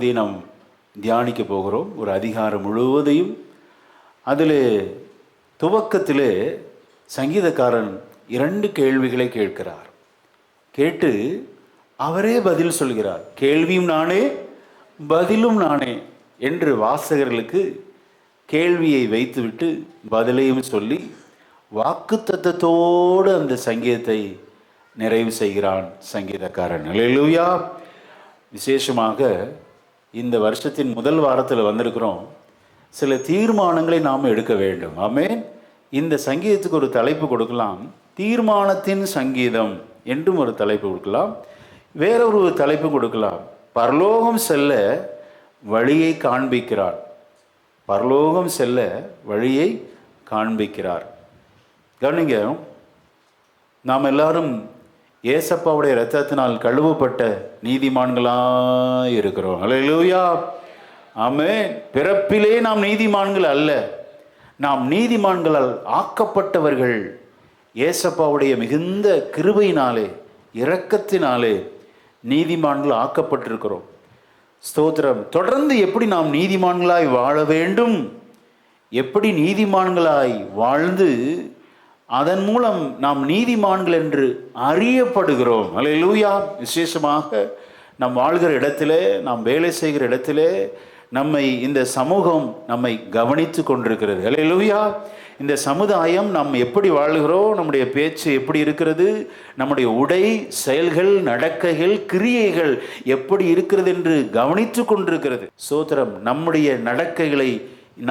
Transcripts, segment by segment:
பகுதியை நாம் தியானிக்க போகிறோம். ஒரு அதிகாரம் முழுவதையும். அதில் துவக்கத்திலே சங்கீதக்காரன் 2 கேள்விகளை கேட்கிறார். கேட்டு அவரே பதில் சொல்கிறார். கேள்வியும் நானே, பதிலும் நானே என்று வாசகர்களுக்கு கேள்வியை வைத்துவிட்டு பதிலையும் சொல்லி வாக்குத்தத்தத்தோடு அந்த சங்கீதத்தை நிறைவு செய்கிறான் சங்கீதக்காரன். அல்லேலூயா. விசேஷமாக இந்த வருஷத்தின் முதல் வாரத்தில் வந்திருக்கிறோம். சில தீர்மானங்களை நாம் எடுக்க வேண்டும். ஆமென். இந்த சங்கீதத்துக்கு ஒரு தலைப்பு கொடுக்கலாம். தீர்மானத்தின் சங்கீதம் என்றும் ஒரு தலைப்பு கொடுக்கலாம். வேறொரு தலைப்பு கொடுக்கலாம். பரலோகம் செல்ல வழியை காண்பிக்கிறார். பரலோகம் செல்ல வழியை காண்பிக்கிறார். கவனிங்க, நாம் எல்லாரும் ஏசப்பாவுடைய இரத்தத்தினால் கழுவப்பட்ட நீதிமான்களாக இருக்கிறோம். அல்லேலூயா. ஆமென். பிறப்பிலே நாம் நீதிமான்கள் அல்ல, நாம் நீதிமான்களால் ஆக்கப்பட்டவர்கள். ஏசப்பாவுடைய மிகுந்த கிருபையினாலே, இரக்கத்தினாலே நீதிமான்கள் ஆக்கப்பட்டிருக்கிறோம். ஸ்தோத்திரம். தொடர்ந்து எப்படி நாம் நீதிமான்களாய் வாழ வேண்டும், எப்படி நீதிமான்களாய் வாழ்ந்து அதன் மூலம் நாம் நீதிமான்கள் என்று அறியப்படுகிறோம். அல்லேலூயா. விசேஷமாக நாம் வாழ்கிற இடத்திலே, நாம் வேலை செய்கிற இடத்திலே நம்மை இந்த சமூகம் நம்மை கவனித்து கொண்டிருக்கிறது. அல்லேலூயா. இந்த சமுதாயம் நாம் எப்படி வாழ்கிறோம், நம்முடைய பேச்சு எப்படி இருக்கிறது, நம்முடைய உடை, செயல்கள், நடக்கைகள், கிரியைகள் எப்படி இருக்கிறது என்று கவனித்து கொண்டிருக்கிறது. ஸ்தோத்திரம். நம்முடைய நடக்கைகளை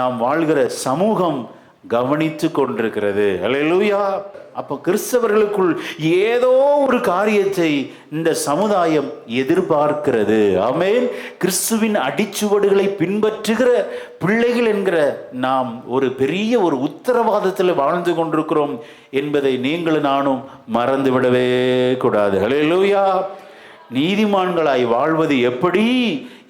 நாம் வாழ்கிற சமூகம் கவனித்து கொண்டிருக்கிறது. அல்லேலூயா. அப்போ கிறிஸ்தவர்களுக்குள் ஏதோ ஒரு காரியத்தை இந்த சமுதாயம் எதிர்பார்க்கிறது. ஆமென். கிறிஸ்துவின் அடிச்சுவடுகளை பின்பற்றுகிற பிள்ளைகள் என்கிற நாம் ஒரு பெரிய ஒரு உத்தரவாதத்தில் வாழ்ந்து கொண்டிருக்கிறோம் என்பதை நீங்களும் நானும் மறந்துவிடவே கூடாது. அல்லேலூயா. நீதிமான்களாய் வாழ்வது எப்படி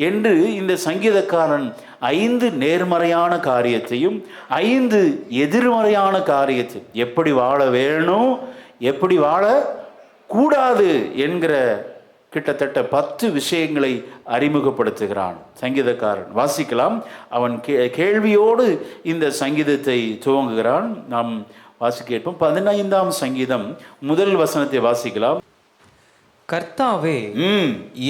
என்று இந்த சங்கீதக்காரன் 5 நேர்மறையான காரியத்தையும் 5 எதிர்மறையான காரியத்தையும், எப்படி வாழ வேணும், எப்படி வாழ கூடாது என்கிற கிட்டத்தட்ட 10 விஷயங்களை அறிமுகப்படுத்துகிறான் சங்கீதக்காரன். வாசிக்கலாம். அவன் கேள்வியோடு இந்த சங்கீதத்தை துவங்குகிறான். நாம் வாசிக்க கேட்போம். 15ஆம் சங்கீதம் முதல் வசனத்தை வாசிக்கலாம். கர்த்தாவே,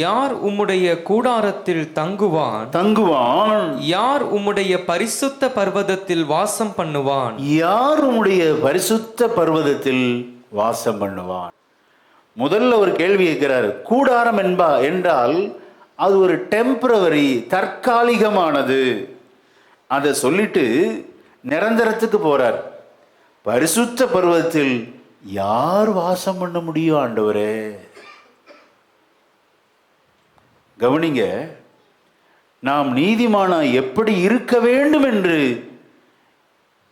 யார் உம்முடைய கூடாரத்தில் தங்குவான்? யார் உம்முடைய பரிசுத்த பர்வதத்தில் வாசம் பண்ணுவான்? யார் உம்முடைய பரிசுத்த பர்வதத்தில் வாசம் பண்ணுவான்? முதல்ல ஒரு கேள்வி கேட்கிறார். கூடாரம் என்றால் அது ஒரு டெம்பரவரி, தற்காலிகமானது. அதை சொல்லிட்டு நிரந்தரத்துக்கு போறார். பரிசுத்த பர்வதத்தில் யார் வாசம் பண்ண முடியும் ஆண்டவரே? கவனிங்க, நாம் நீதிமானா எப்படி இருக்க வேண்டும் என்று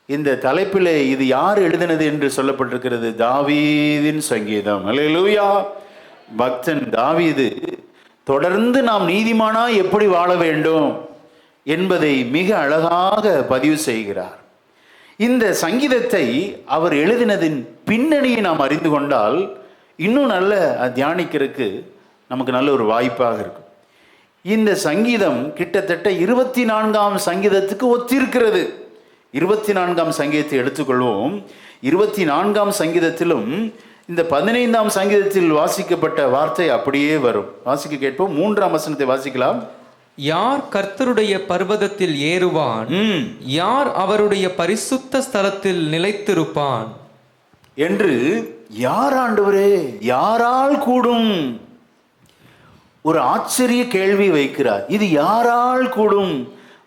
இந்த தலைப்பிலே இது யார் எழுதினது என்று சொல்லப்பட்டிருக்கிறது? தாவீதின் சங்கீதம். அல்லேலூயா. பக்தன் தாவீது தொடர்ந்து நாம் நீதிமானா எப்படி வாழ வேண்டும் என்பதை மிக அழகாக பதிவு செய்கிறார். இந்த சங்கீதத்தை அவர் எழுதினதின் பின்னணியை நாம் அறிந்து கொண்டால் இன்னும் நல்ல தியானிக்கிறதுக்கு நமக்கு நல்ல ஒரு வாய்ப்பாக இருக்கும். இந்த சங்கீதம் கிட்டத்தட்ட 24ஆம் சங்கீதத்துக்கு ஒத்திருக்கிறது. 24ஆம் சங்கீதத்தை எடுத்துக்கொள்வோம். 24ஆம் சங்கீதத்திலும் இந்த 15ஆம் சங்கீதத்தில் வாசிக்கப்பட்ட வார்த்தை அப்படியே வரும். வாசிக்க கேட்போம். 3ஆம் வசனத்தை வாசிக்கலாம். யார் கர்த்தருடைய பர்வதத்தில் ஏறுவான்? யார் அவருடைய பரிசுத்த ஸ்தலத்தில் நிலைத்திருப்பான் என்று யார் ஆண்டவரே, யாரால் கூடும்? ஒரு ஆச்சரிய கேள்வி வைக்கிறார். இது யாரால் கூடும்?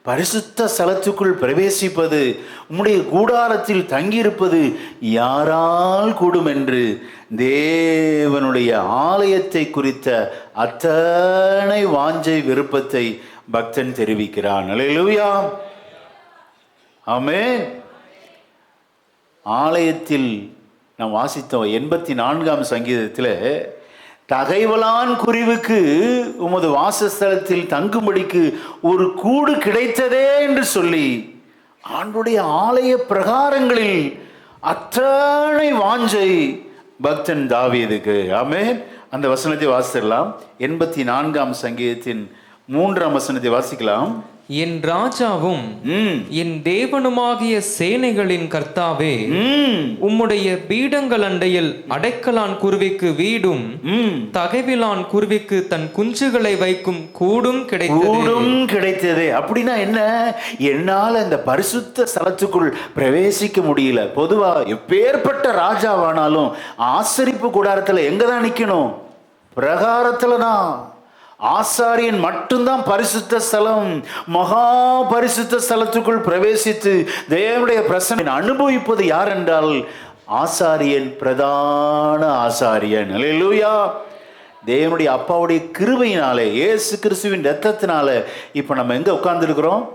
பரிசுத்த ஸ்தலத்துக்குள் பிரவேசிப்பது, உம்முடைய கூடாரத்தில் தங்கியிருப்பது யாரால் கூடும் என்று தேவனுடைய ஆலயத்தை குறித்த அத்தனை வாஞ்சை விருப்பத்தை பக்தன் தெரிவிக்கிறான். அல்லேலூயா. ஆமென். ஆலயத்தில் நாம் வாசித்தோம் 84ஆம் சங்கீதத்தில், தகைவலான் குருவிக்கு உமது வாசஸ்தலத்தில் தங்கும்படிக்கு ஒரு கூடு கிடைத்ததே என்று சொல்லி ஆண்டுடைய ஆலய பிரகாரங்களில் அத்தனை வாஞ்சை பக்தன் தாவீதுக்கு. ஆமென். அந்த வசனத்தை வாசிக்கலாம். 84ஆம் சங்கீதத்தின் 3ஆம் வசனத்தை வாசிக்கலாம். என் ராஜாவும் என் தேவனுமாகிய சேனைகளின் கர்த்தாவே, உம்முடைய பீடங்கள் அண்டையில் அடைக்கலான் குருவிக்கு வீடும் தகைவிலான் குருவிக்கு தன் குஞ்சுகளை வைக்கும் கூடும் கிடைத்தது. அப்படின்னா என்ன? என்னால் அந்த பரிசுத்த ஸ்தலத்துக்குள் பிரவேசிக்க முடியல. பொதுவா எப்பேற்பட்ட ராஜாவானாலும் ஆசரிப்பு கூடாரத்துல எங்கதான் நிக்கணும்? பிரகாரத்துல தான். ஆசாரியன் மட்டும்தான் பரிசுத்த ஸ்தலம், மகா பரிசுத்த ஸ்தலத்துக்குள் பிரவேசித்து தேவனுடைய பிரசன்னை அனுபவிப்பது யார் என்றால் ஆசாரியன், பிரதான ஆசாரியன். அல்லேலூயா. தேவனுடைய அப்பாவுடைய கிருபையினாலே, இயேசு கிறிஸ்துவின் இரத்தத்தினால இப்ப நம்ம எங்க உட்கார்ந்து இருக்கிறோம்?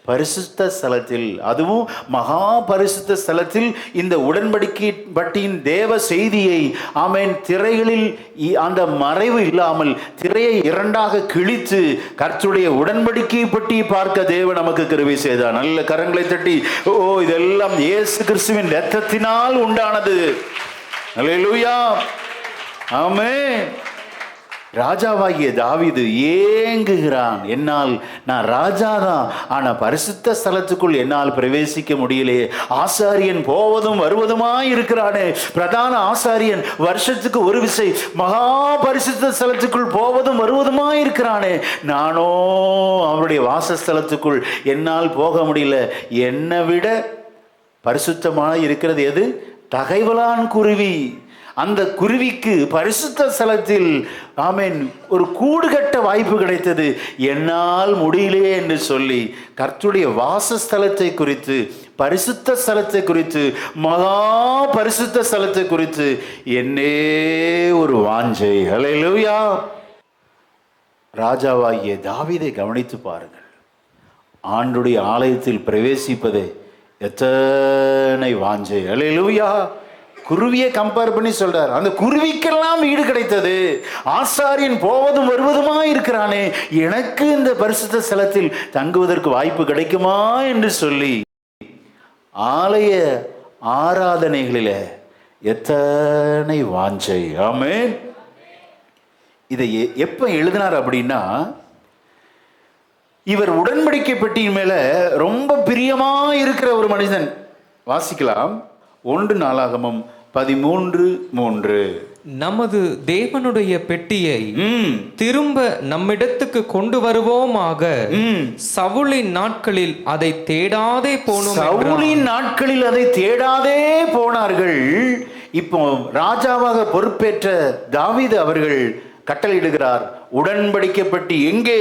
பரிசுத்த ஸ்தலத்தில். அதுவும் மகா பரிசுத்த ஸ்தலத்தில் இந்த உடன்படிக்கை பட்டியின் தேவ செய்தியை ஆமென் திரைகளில் அந்த மறைவு இல்லாமல் திரையை இரண்டாக கிழித்து கர்த்தருடைய உடன்படிக்கை பற்றி பார்க்க தேவன் நமக்கு கிருபை செய்தார். நல்ல கரங்களை தட்டி ஓ, இதெல்லாம் இயேசு கிறிஸ்துவின் இரத்தத்தினால் உண்டானது. அல்லேலூயா, ஆமென். ராஜாவாகிய தாவீது ஏங்குகிறான். என்னால், நான் ராஜாதான், ஆனா பரிசுத்த ஸ்தலத்துக்குள் என்னால் பிரவேசிக்க முடியலையே. ஆசாரியன் போவதும் வருவதுமாய் இருக்கிறானே. பிரதான ஆசாரியன் வருஷத்துக்கு ஒரு விசை மகா பரிசுத்த ஸ்தலத்துக்குள் போவதும் வருவதுமாய் இருக்கிறானே. நானோ அவருடைய வாசஸ்தலத்துக்குள் என்னால் போக முடியல. என்னை விட பரிசுத்தமாக இருக்கிறது எது? தகைவலான் குருவி. அந்த குருவிக்கு பரிசுத்த ஸ்தலத்தில் ஆமென் ஒரு கூடு கட்ட வாய்ப்பு கிடைத்தது. என்னால் முடியலையே என்று சொல்லி கர்த்தருடைய வாசஸ்தலத்தை குறித்து, பரிசுத்த ஸ்தலத்தை குறித்து, மகா பரிசுத்த ஸ்தலத்தை குறித்து என்னே ஒரு வாஞ்சை. அல்லேலூயா. ராஜாவாகிய தாவீதை கவனித்து பாருங்கள். ஆண்டுடைய ஆலயத்தில் பிரவேசிப்பதே எத்தனை வாஞ்சை. அல்லேலூயா. குருவியை கம்பேர் பண்ணி சொல்றார். அந்த குருவிக்கெல்லாம் வீடு கிடைத்தது. ஆசாரியன் போவதும் வருவதுமா இருக்கிறானே, எனக்கு இந்த பரிசுத்த ஸ்தலத்தில் தங்குவதற்கு வாய்ப்பு கிடைக்குமா என்று சொல்லி ஆலய ஆராதனைகளில எத்தனை வாஞ்சை. ஆமென். இதை எப்ப எழுதினார் அப்படின்னா, இவர் உடன்படிக்கை பெட்டியின் மேல ரொம்ப பிரியமா இருக்கிற ஒரு மனிதன். வாசிக்கலாம். 1 நாளாகமம் 13:3. நமது தேவனுடைய பெட்டியை திரும்ப நம்மிடத்துக்கு கொண்டு வருவோமாக. சவுலின் நாட்களில் அதை தேடாதே போனோம். சவுலின் நாட்களில் அதை தேடாதே போனார்கள். இப்போ ராஜாவாக பொறுப்பேற்ற தாவீது அவர்கள் கட்டளையிடுகிறார், உடன்படிக்கை பெட்டி எங்கே?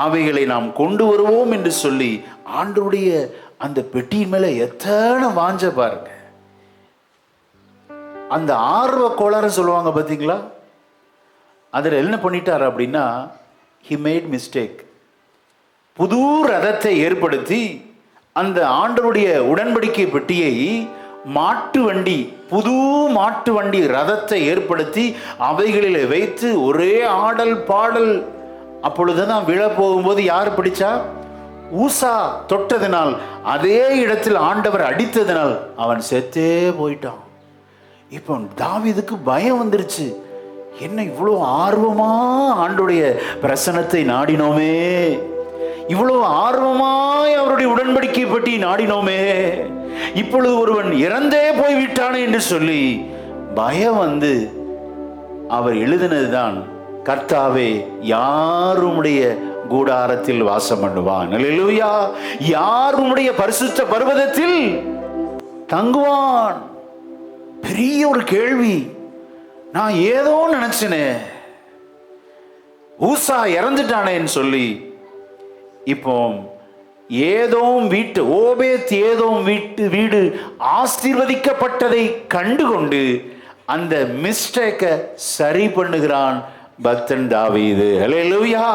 அவைகளை நாம் கொண்டு வருவோம் என்று சொல்லி ஆண்டவருடைய அந்த பெட்டியின் மேல எத்தனை வாஞ்ச பாருங்க. அந்த ஆர்வ கோளாறு சொல்லுவாங்க பார்த்தீங்களா, அதில் என்ன பண்ணிட்டார் அப்படின்னா, he made mistake. புது ரதத்தை ஏற்படுத்தி அந்த ஆண்டவருடைய உடன்படிக்கை பெட்டியை மாட்டு வண்டி, புது மாட்டு வண்டி ரதத்தை ஏற்படுத்தி அவைகளில் வைத்து ஒரே ஆடல் பாடல். அப்பொழுதுதான் விழ போகும்போது யார் பிடிச்சா? ஊசா தொட்டதினால், அதே இடத்தில் ஆண்டவர் அடித்ததினால் அவன் செத்தே போயிட்டான். இப்போ தாவீதுக்கு பயம் வந்துருச்சு. என்ன இவ்வளோ ஆர்வமா ஆண்டுடைய பிரசனத்தை நாடினோமே, இவ்வளோ ஆர்வமாய் அவருடைய உடன்படிக்கை பற்றி நாடினோமே, இப்பொழுது ஒருவன் இறந்தே போய்விட்டானே என்று சொல்லி பயம் வந்து அவர் எழுதினதுதான், கர்த்தாவே யார் உம்முடைய கூடாரத்தில் வாசம் பண்ணுவான்? அல்லேலூயா. யார் உம்முடைய பரிசுத்த பர்வதத்தில் தங்குவான்? பெரிய ஒரு கேள்வி. நான் ஏதோ நினைச்சனே, ஊசா இறந்துட்டானேன்னு சொல்லி. இப்போ ஏதோம் வீட்டு ஓபேத் ஏதோம் வீடு ஆசீர்வதிக்கப்பட்டதை கண்டுகொண்டு அந்த மிஸ்டேக்கை சரி பண்ணுகிறான் பக்தன் தாவீது. அல்லேலூயா.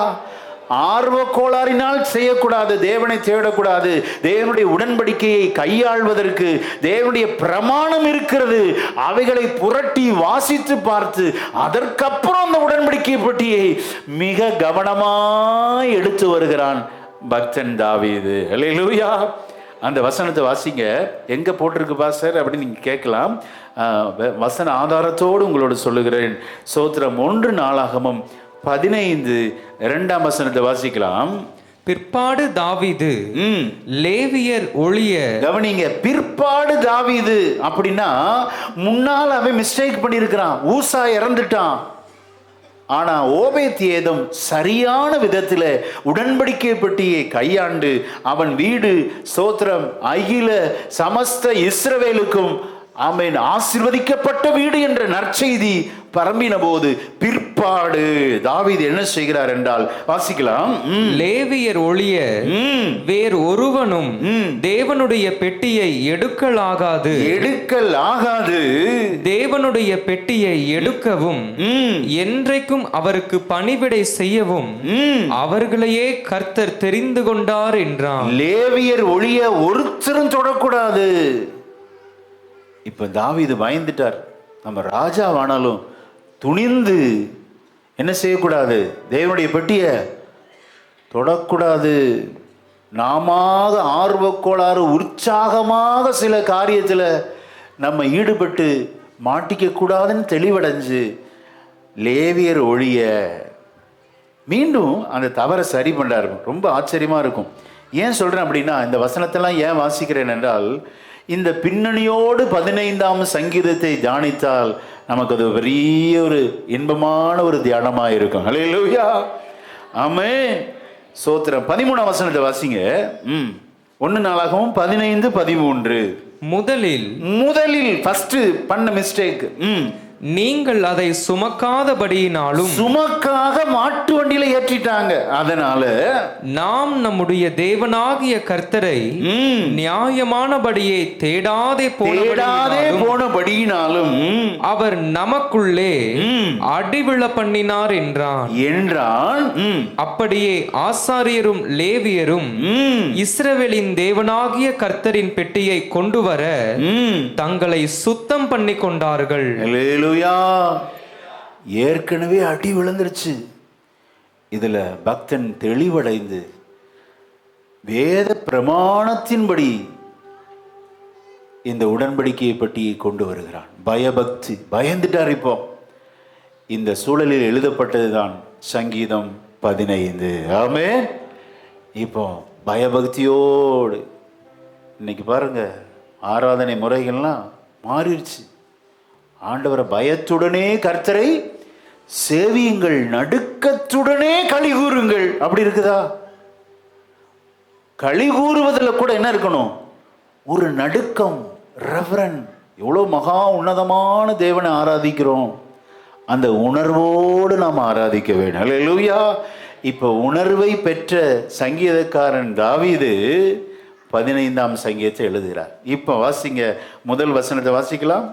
ஆர்வ கோளாறினால் செய்யக்கூடாது, தேவனை தேடக்கூடாது. தேவனுடைய உடன்படிக்கையை கையாள்வதற்கு தேவனுடைய பிரமாணம் இருக்கிறது. அவைகளை புரட்டி வாசித்து பார்த்து அதற்கப்புறம் அந்த உடன்படிக்கை பற்றியை மிக கவனமாய் எடுத்து வருகிறான் பக்தன் தாவீது. அல்லேலூயா. அந்த வசனத்தை வாசிங்க. எங்க போட்டிருக்கு பாஸ்டர் அப்படின்னு நீங்க கேட்கலாம். வசன ஆதாரத்தோடு உங்களோடு சொல்லுகிறேன். சோத்திரம். 1 நாளாகமம் 15 2ஆம் வசனத்தை வாசிக்கலாம். பிற்பாடு தாவீது லேவியர் ஒழிய, கவனிங்க, பிற்பாடு தாவீது அப்படின்னா முன்னால் அவன் மிஸ்டேக் பண்ணியிருக்கிறான், ஊசா இறந்துட்டான். ஆனா ஓபேத்ஏதோம் சரியான விதத்தில் உடன்படிக்கை பெட்டியை கையாண்டு அவன் வீடு ஸ்தோத்திரம் அகில சமஸ்த இஸ்ரவேலுக்கும் ஆமென் ஆசீர்வதிக்கப்பட்ட வீடு என்ற நற்செய்தி பரம்பின போது பிற்பாடு தாவீது என்ன செய்கிறார் என்றால் வாசிக்கலாம். லேவியர் ஒழிய வேறு ஒருவனும் தேவனுடைய பெட்டியை எடுக்கலாகாது, தேவனுடைய பெட்டியை எடுக்கவும் என்றைக்கும் அவருக்கு பணிவிடை செய்யவும் அவர்களையே கர்த்தர் தெரிந்து கொண்டார் என்றான். லேவியர் ஒழிய ஒருத்தரும் தொடக்கூடாது. இப்ப தாவீது பயந்துட்டார். நம்ம ராஜாவானாலும் துணிந்து என்ன செய்யக்கூடாது, தேவனுடைய பெட்டியை தொடக்கூடாது. நாம ஆர்வக்கோளாறு உற்சாகமாக சில காரியத்தில் நம்ம ஈடுபட்டு மாட்டிக்க கூடாதுன்னு தெளிவடைஞ்சு லேவியர் ஒழிய மீண்டும் அந்த தவறை சரி பண்ணுறாரு. ரொம்ப ஆச்சரியமா இருக்கும். ஏன் சொல்றேன் அப்படின்னா, இந்த வசனத்தெல்லாம் ஏன் வாசிக்கிறேன் என்றால், இந்த பின்னணியோடு 15ஆம் சங்கீதத்தை தியானித்தால் நமக்கு அது பெரிய ஒரு இன்பமான ஒரு தியானமா இருக்கும். ஹல்லேலூயா, ஆமென், ஸ்தோத்திரம். 13ஆம் வசனத்தை வாசிங்க. 1 நாளாகவும் 15:13. முதலில் ஃபர்ஸ்ட் பண்ண மிஸ்டேக், நீங்கள் அதை சுமக்காதபடியினாலும், சுமக்காக மாட்டு வண்டியில ஏற்றிட்டாங்க. அதனால நாம் நம்முடைய தேவனாகிய கர்த்தரை நியாயமானபடியே தேடாதே போனபடியினாலும் அவர் நமக்குள்ளே அடிவிழ பண்ணினார் என்றான். அப்படியே ஆசாரியரும் லேவியரும் இஸ்ரவேலின் தேவனாகிய கர்த்தரின் பெட்டியை கொண்டு வர தங்களை சுத்தம் பண்ணி கொண்டார்கள். ஏற்கனவே அடி விழுந்துருச்சு. இதுல பக்தன் தெளிவடைந்து வேத பிரமாணத்தின்படி இந்த உடன்படிக்கையை பற்றி கொண்டு வருகிறான். பயபக்தி, பயந்துட்டார். இப்போ இந்த சூழலில் எழுதப்பட்டதுதான் சங்கீதம் 15. ஆமென். இப்போ பயபக்தியோடு இன்னைக்கு பாருங்க, ஆராதனை முறைகள்லாம் மாறிடுச்சு. ஆண்டவரை பயத்துடனே கர்த்தரை சேவியுங்கள், நடுக்கத்துடனே களி கூறுங்கள். அப்படி இருக்குதா? களி கூறுவதில் கூட என்ன இருக்கணும்? ஒரு நடுக்கம், ரெவரன். எவ்வளோ மகா உன்னதமான தேவனை ஆராதிக்கிறோம், அந்த உணர்வோடு நாம் ஆராதிக்க வேண்டும். ஹல்லேலூயா. இப்போ உணர்வை பெற்ற சங்கீதக்காரன் தாவீது 15ஆம் சங்கீதத்தை எழுதுகிறார். இப்ப வாசிங்க, முதல் வசனத்தை வாசிக்கலாம்.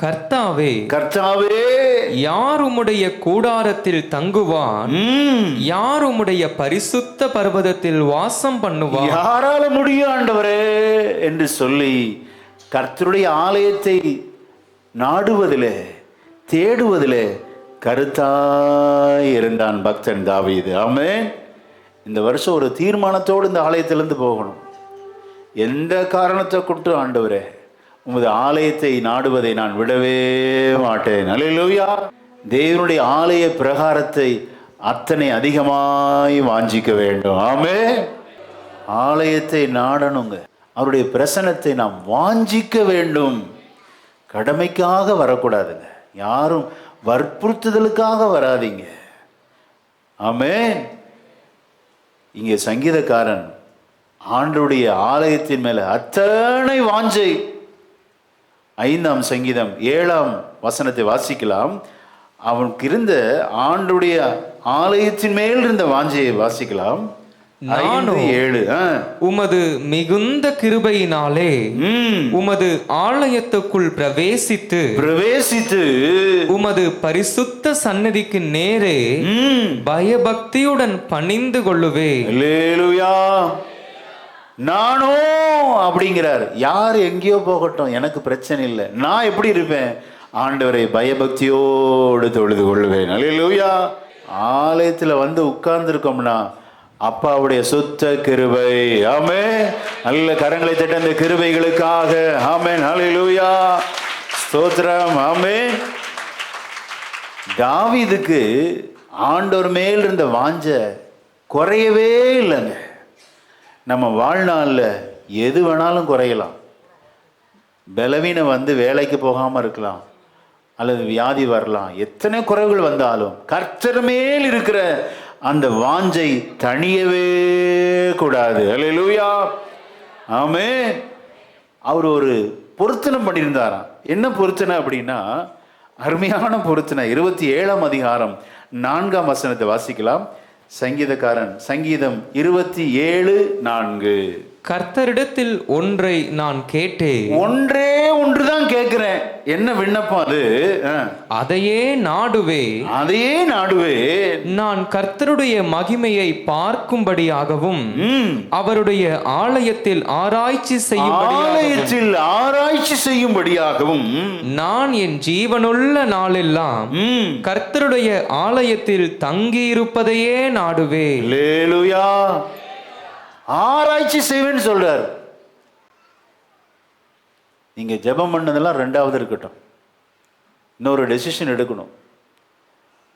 கர்த்தாவே, யார் உம்முடைய கூடாரத்தில் தங்குவான்? யார் உம்முடைய பரிசுத்த பர்வதத்தில் வாசம் பண்ணுவான்? யாரால முடியும் ஆண்டவரே என்று சொல்லி கர்த்தருடைய ஆலயத்தை நாடுவதிலே தேடுவதிலே கருத்தாய் இருந்தான் பக்தன் தாவீது. ஆமென். இந்த வருஷம் ஒரு தீர்மானத்தோடு இந்த ஆலயத்திலிருந்து போகணும். எந்த காரணத்தை கொண்டு ஆண்டவரே உமது ஆலயத்தை நாடுவதை நான் விடவே மாட்டேன். அல்லேலூயா. தேவனுடைய ஆலய பிரகாரத்தை அத்தனை அதிகமாய் வாஞ்சிக்க வேண்டும். ஆமென். ஆலயத்தை நாடணுங்க, அவருடைய பிரசன்னத்தை நாம் வாஞ்சிக்க வேண்டும். கடமைக்காக வரக்கூடாதுங்க, யாரும் வற்புறுத்துதலுக்காக வராதீங்க. ஆமென். இங்கே சங்கீதக்காரன் ஆண்டவருடைய ஆலயத்தின் மேல அத்தனை வாஞ்சை. 5ஆம் சங்கீதம் 7ஆம் வசனத்தை வாசிக்கலாம். அவனுக்கு இருந்த ஆண்டவருடைய ஆலயத்தின் மேல் இருந்த வாஞ்சையை வாசிக்கலாம். நானும் 7 உமது மிகுந்த கிருபையினாலே உமது ஆலயத்துக்குள் பிரவேசித்து உமது பரிசுத்த சந்நிதிக்கு நேரே பயபக்தியுடன் பணிந்து கொள்ளுவே. அல்லேலூயா. நானோ அப்படிங்கிறார். யார் எங்கேயோ போகட்டும், எனக்கு பிரச்சனை இல்லை. நான் எப்படி இருப்பேன்? ஆண்டவரை பயபக்தியோடு தொழுது கொள்வேன். அல்லேலூயா. ஆலயத்தில் வந்து உட்கார்ந்துருக்கோம்னா அப்பாவுடைய சுத்த கிருபை. ஆமென். நல்ல கரங்களை தட்ட அந்த கிருபைகளுக்காக. ஆமென். ஹல்லேலூயா, ஸ்தோத்திரம். ஆமென். தாவீதுக்கு ஆண்டவர் மேல் இருந்த வாஞ்ச குறையவே இல்லைங்க. நம்ம வாழ்நாளில் எது வேணாலும் குறையலாம். பலவீனம் வந்து வேலைக்கு போகாமல் இருக்கலாம், அல்லது வியாதி வரலாம். எத்தனை குறைவுகள் வந்தாலும் கர்த்தர் மேல் இருக்கிற அந்த வாஞ்சை தணியவே கூடாது. அல்லேலூயா, ஆமென். அவர் ஒரு பொருத்தனை பண்ணியிருந்தாராம். என்ன பொருத்தனை அப்படின்னா, அருமையான பொருத்தனை. 27ஆம் அதிகாரம் 4ஆம் வசனத்தை வாசிக்கலாம். சங்கீதக்காரன் சங்கீதம் 27:4. கர்த்தரிடத்தில் ஒன்றை நான் கேட்டேன். ஒன்றே ஒன்றுதான் கேட்கிறேன். என்ன விண்ணப்பம் அது? அதையே நாடுவே. அதையே நாடுவே. நான் கர்த்தருடைய மகிமையை பார்க்கும்படியாகவும் அவருடைய ஆலயத்தில் ஆராய்ச்சி செய்யும்படியாகவும் நான் என் ஜீவனுள்ள நாளெல்லாம் கர்த்தருடைய ஆலயத்தில் தங்கியிருப்பதையே நாடுவே. அல்லேலூயா. ஆராய்ச்சி செய்வேன்னு சொல்றார். நீங்க ஜெபம் பண்ணதெல்லாம் ரெண்டாவது இருக்கட்டும். இன்னொரு டெசிஷன் எடுக்கணும்.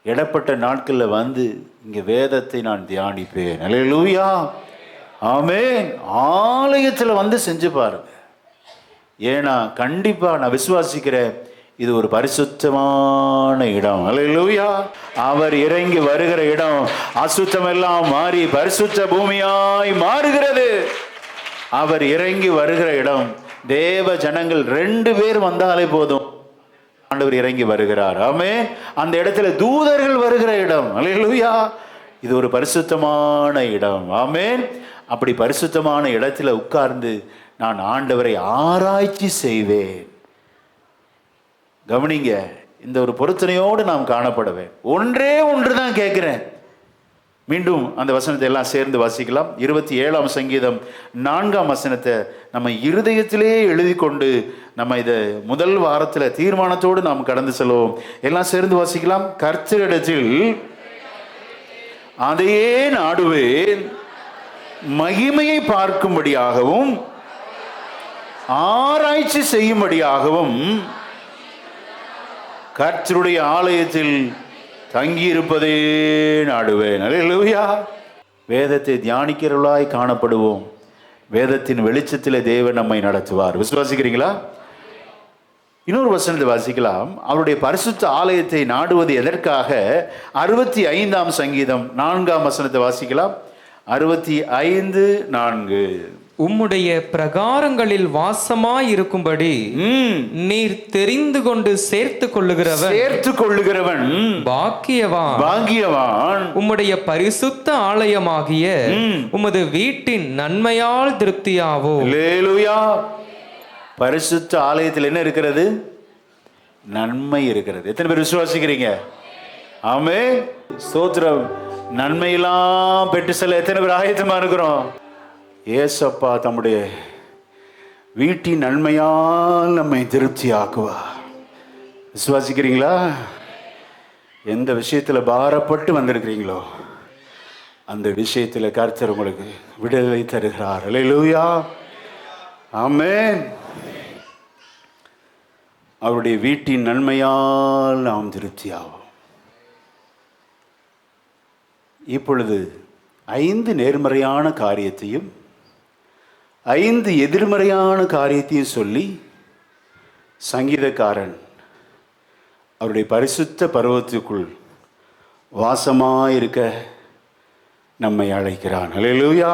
இடப்பட்ட நாட்களில் வந்து இங்க வேதத்தை நான் தியானிப்பேன். அல்லேலூயா, ஆமென். ஆலயத்தில் வந்து செஞ்சு பாருங்க. ஏன்னா கண்டிப்பா நான் விசுவாசிக்கிறேன், இது ஒரு பரிசுத்தமான இடம். அல்லேலூயா. அவர் இறங்கி வருகிற இடம் அசுத்தம் எல்லாம் மாறி பரிசுத்த பூமியாய் மாறுகிறது. அவர் இறங்கி வருகிற இடம், தேவ ஜனங்கள் 2 பேர் வந்தாலே போதும், ஆண்டவர் இறங்கி வருகிறார். ஆமென். அந்த இடத்துல தூதர்கள் வருகிற இடம். அல்லேலூயா. இது ஒரு பரிசுத்தமான இடம். ஆமென். அப்படி பரிசுத்தமான இடத்துல உட்கார்ந்து நான் ஆண்டவரை ஆராய்ச்சி செய்வேன். கவனிங்க, இந்த ஒரு பொருத்தனையோடு நாம் காணப்படவேன். ஒன்றே ஒன்று தான் கேட்கிறேன். மீண்டும் அந்த வசனத்தை எல்லாம் சேர்ந்து வாசிக்கலாம். 27ஆம் சங்கீதம் 4ஆம் வசனத்தை நம்ம இருதயத்திலே எழுதி கொண்டு நம்ம இதை முதல் வாரத்தில் தீர்மானத்தோடு நாம் கடந்து செல்வோம். எல்லாம் சேர்ந்து வாசிக்கலாம். கர்த்தரிடத்தில் அதையே நாடுவேன், மகிமையை பார்க்கும்படியாகவும் ஆராய்ச்சி செய்யும்படியாகவும் கர்த்தருடைய ஆலயத்தில் தங்கியிருப்பதே நாடுவேன். அல்லேலூயா. வேதத்தை தியானிக்கிறவர்களாய் காணப்படுவோம். வேதத்தின் வெளிச்சத்தில் தேவன் நம்மை நடத்துவார். விசுவாசிக்கிறீங்களா? இன்னொரு வசனத்தை வாசிக்கலாம். அவருடைய பரிசுத்த ஆலயத்தை நாடுவது எதற்காக? 65ஆம் சங்கீதம் 4ஆம் வசனத்தை வாசிக்கலாம். 65:4. உம்முடைய பிரகாரங்களில் வாசமாயிருக்கும்படி நீர் தெரிந்து கொண்டு சேர்த்து கொள்ளுகிறவன் பாக்கியவான். உம்முடைய பரிசுத்த ஆலயமாகிய உமது வீட்டின் நன்மையால் திருப்தியாவோ. அல்லேலூயா. பரிசுத்த ஆலயத்தில் என்ன இருக்கிறது? நன்மை இருக்கிறது. எத்தனை பேர் விசுவாசிக்கிறீங்க? ஆமென். ஸ்தோத்திரம். நன்மையெல்லாம் பெற்று செல்ல எத்தனை பேர் ஆயத்தமா இருக்கிறோம்? ஏசப்பா தம்முடைய வீட்டின் நன்மையால் நம்மை திருப்தி ஆக்குவார். விசுவாசிக்கிறீங்களா? எந்த விஷயத்தில் பாரப்பட்டு வந்திருக்கிறீங்களோ அந்த விஷயத்தில் கர்த்தர் உங்களுக்கு விடுதலை தருகிறார். அல்லேலூயா, ஆமென். அவருடைய வீட்டின் நன்மையால் நாம் திருப்தி ஆவோம். இப்பொழுது 5 நேர்மறையான காரியத்தையும் 5 எதிர்மறையான காரியத்தையும் சொல்லி சங்கீதக்காரன் அவருடைய பரிசுத்த பர்வதத்துக்குள் வாசமாயிருக்க நம்மை அழைக்கிறான். அல்லேலூயா.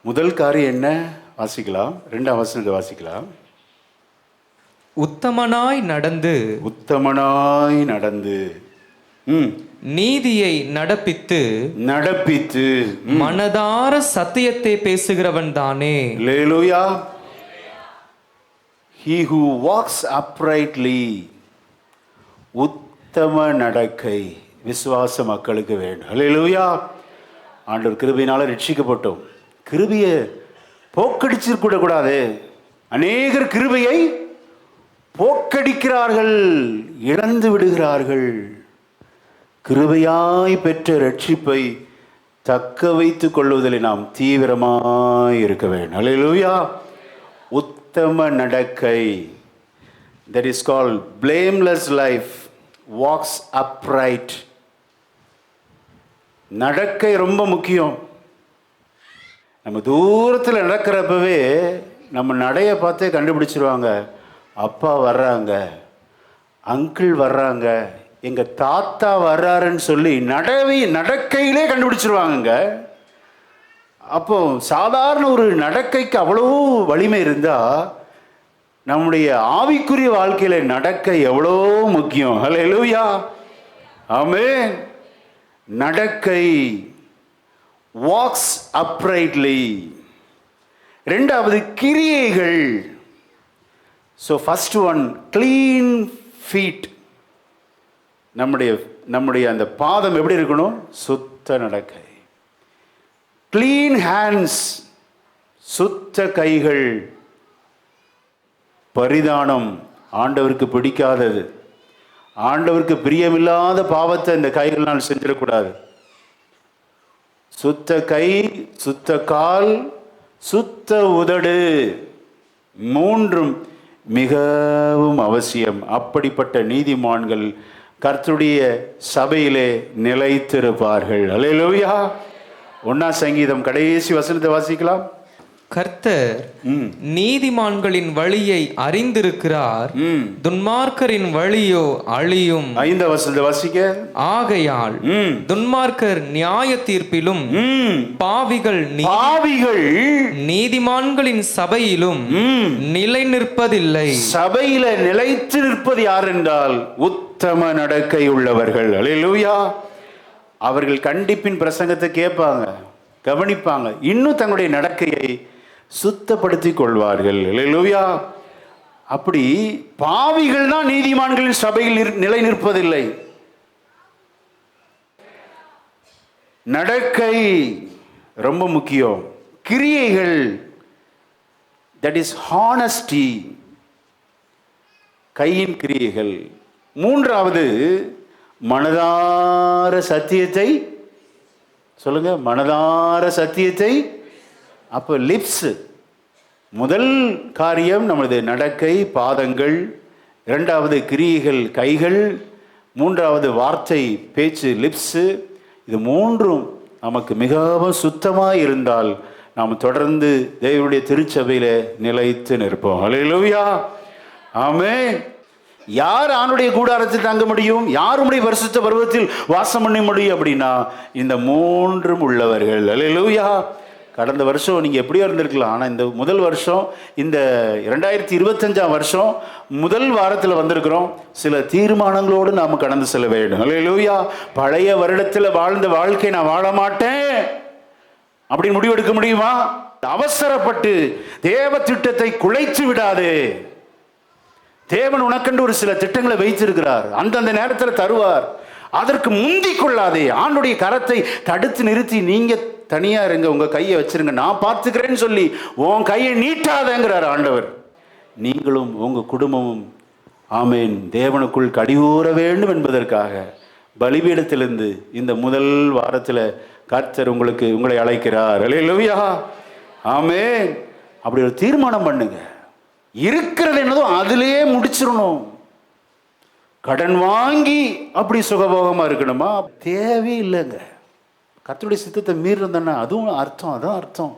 முதல் காரியம் என்ன? வாசிக்கலாம். 2ஆம் வசனத்தை வாசிக்கலாம். உத்தமனாய் நடந்து நீதியை நடப்பித்து மனதார சத்தியத்தை பேசுகிறவன் தானே. அல்லேலூயா. He who walks uprightly. உத்தம நடக்கை விசுவாச மக்களுக்கு வேண்டும். அல்லேலூயா. ஆண்டவர் கிருபையினால ரட்சிக்கப்பட்டோம். கிருபையை போக்கடிச்சிருக்க கூடாது. அநேகர் கிருபையை போக்கடிக்கிறார்கள், இழந்து விடுகிறார்கள். கிருபையாய் பெற்ற ரட்சிப்பை தக்க வைத்துக் கொள்வதில் நாம் தீவிரமாய் இருக்க வேண்டும். அல்லேலூயா. உத்தம நடக்கை, that is called blameless life, walks upright. நடக்கை ரொம்ப முக்கியம். நம்ம தூரத்தில் நடக்கிறப்பவே நம்ம நடைய பார்த்தே கண்டுபிடிச்சிருவாங்க. அப்பா வர்றாங்க, அங்கிள் வர்றாங்க, எங்கள் தாத்தா வர்றாருன்னு சொல்லி நடக்கையிலே கண்டுபிடிச்சிருவாங்க. அப்போ சாதாரண ஒரு நடக்கைக்கு அவ்வளோ வலிமை இருந்தால் நம்முடைய ஆவிக்குரிய வாழ்க்கையில் நடக்கை எவ்வளோ முக்கியம். Hallelujah, amen. நடக்கை, வாக்ஸ் அப்ரைட்லி. ரெண்டாவது கிரியைகள். So first one clean feet. நம்முடைய அந்த பாதம் எப்படி இருக்கணும்? சுத்த நடக்கை. க்ளீன் ஹேண்ட்ஸ், சுத்த கைகள். பரிதானம் ஆண்டவருக்கு பிடிக்காதது, ஆண்டவருக்கு பிரியமில்லாத பாவத்தை இந்த கைகளால் செஞ்சிடக்கூடாது. சுத்த கை, சுத்த கால், சுத்த உதடு, மூன்றும் மிகவும் அவசியம். அப்படிப்பட்ட நீதிமான்கள் கர்த்தருடைய சபையிலே நிலைத்திருப்பார்கள். அல்லேலூயா. 1 சங்கீதம் கடைசி வசனத்தை வாசிக்கலாம். கர்த்தர் நீதிமான்களின் வழியை அறிந்திருக்கிறார், துன்மார்க்கரின் வழியோ அழியும். 5 வசனத்தை வாசிக்க. ஆகையால் துன்மார்க்கர் நியாய தீர்ப்பிலும் பாவிகள் நீதிமான்களின் சபையிலும் நிலை நிற்பதில்லை. சபையில நிலைத்து நிற்பது யார் என்றால் உத்தம நடக்கை உள்ளவர்கள். அல்லேலூயா. அவர்கள் கண்டிப்பின் பிரசங்கத்தை கேட்பாங்க, கவனிப்பாங்க, இன்னும் தங்களுடைய நடக்கையை சுத்தப்படுத்திக் கொள்வார்கள். அல்லேலூயா. அப்படி பாவிகள் தான் நீதிமான்களின் சபையில் நிலை நிற்பதில்லை. நடக்கை ரொம்ப முக்கியம். கிரியைகள், தட் இஸ் ஹானஸ்டி, கையின் கிரியைகள். மூன்றாவது மனதார சத்தியத்தை சொல்லுங்க, மனதார சத்தியத்தை. அப்போ லிப்ஸ், முதல் காரியம் நமது நடக்கை, பாதங்கள். இரண்டாவது கிரியைகள், கைகள். மூன்றாவது வார்த்தை, பேச்சு, லிப்ஸு. இது மூன்றும் நமக்கு மிகவும் சுத்தமாக இருந்தால் நாம் தொடர்ந்து தேவனுடைய திருச்சபையில் நிலைத்து நிற்போம். அல்லேலூயா, ஆமென். யார் ஆணுடைய கூடாரத்தில் தங்க முடியும்? யாருடைய பரிசுத்த பருவத்தில் வாசம் பண்ண முடியும் அப்படின்னா இந்த மூன்றும் உள்ளவர்கள். அல்லேலூயா. கடந்த வருஷம் நீங்கள் எப்படியோ இருந்திருக்கலாம், ஆனால் இந்த முதல் வருஷம், இந்த 2025 வருஷம் முதல் வாரத்தில் வந்திருக்கிறோம். சில தீர்மானங்களோடு நாம் கடந்து செல்ல வேண்டும். அல்லேலூயா. பழைய வருடத்தில் வாழ்ந்த வாழ்க்கை நான் வாழ மாட்டேன் அப்படின்னு முடிவெடுக்க முடியுமா? அவசரப்பட்டு தேவ திட்டத்தை குலைத்து விடாதே. தேவன் உனக்கென்று ஒரு சில திட்டங்களை வைத்திருக்கிறார், அந்தந்த நேரத்தில் தருவார். அதற்கு முந்தி கொள்ளாதே. ஆண்டுடைய கரத்தை தடுத்து நிறுத்தி நீங்க தனியா இருங்க, உங்க கையை வச்சிருங்க, நான் பார்த்துக்கிறேன்னு சொல்லி உன் கையை நீட்டாதேங்கிறார் ஆண்டவர். நீங்களும் உங்க குடும்பமும் ஆமேன் தேவனுக்குள் கடிகூற வேண்டும் என்பதற்காக பலிபீடத்திலிருந்து இந்த முதல் வாரத்தில் கர்த்தர் உங்களை அழைக்கிறார். அல்லேலூயா, ஆமேன். அப்படி ஒரு தீர்மானம் பண்ணுங்க. இருக்கிறது என்னதோ அதிலேயே முடிச்சிடணும். கடன் வாங்கி அப்படி சுகபோகமா இருக்கணுமா? தேவையில்லைங்க. கர்த்தருடைய சித்தத்தை மீறிருந்தேன்னா அதுவும் அர்த்தம், அதான் அர்த்தம்.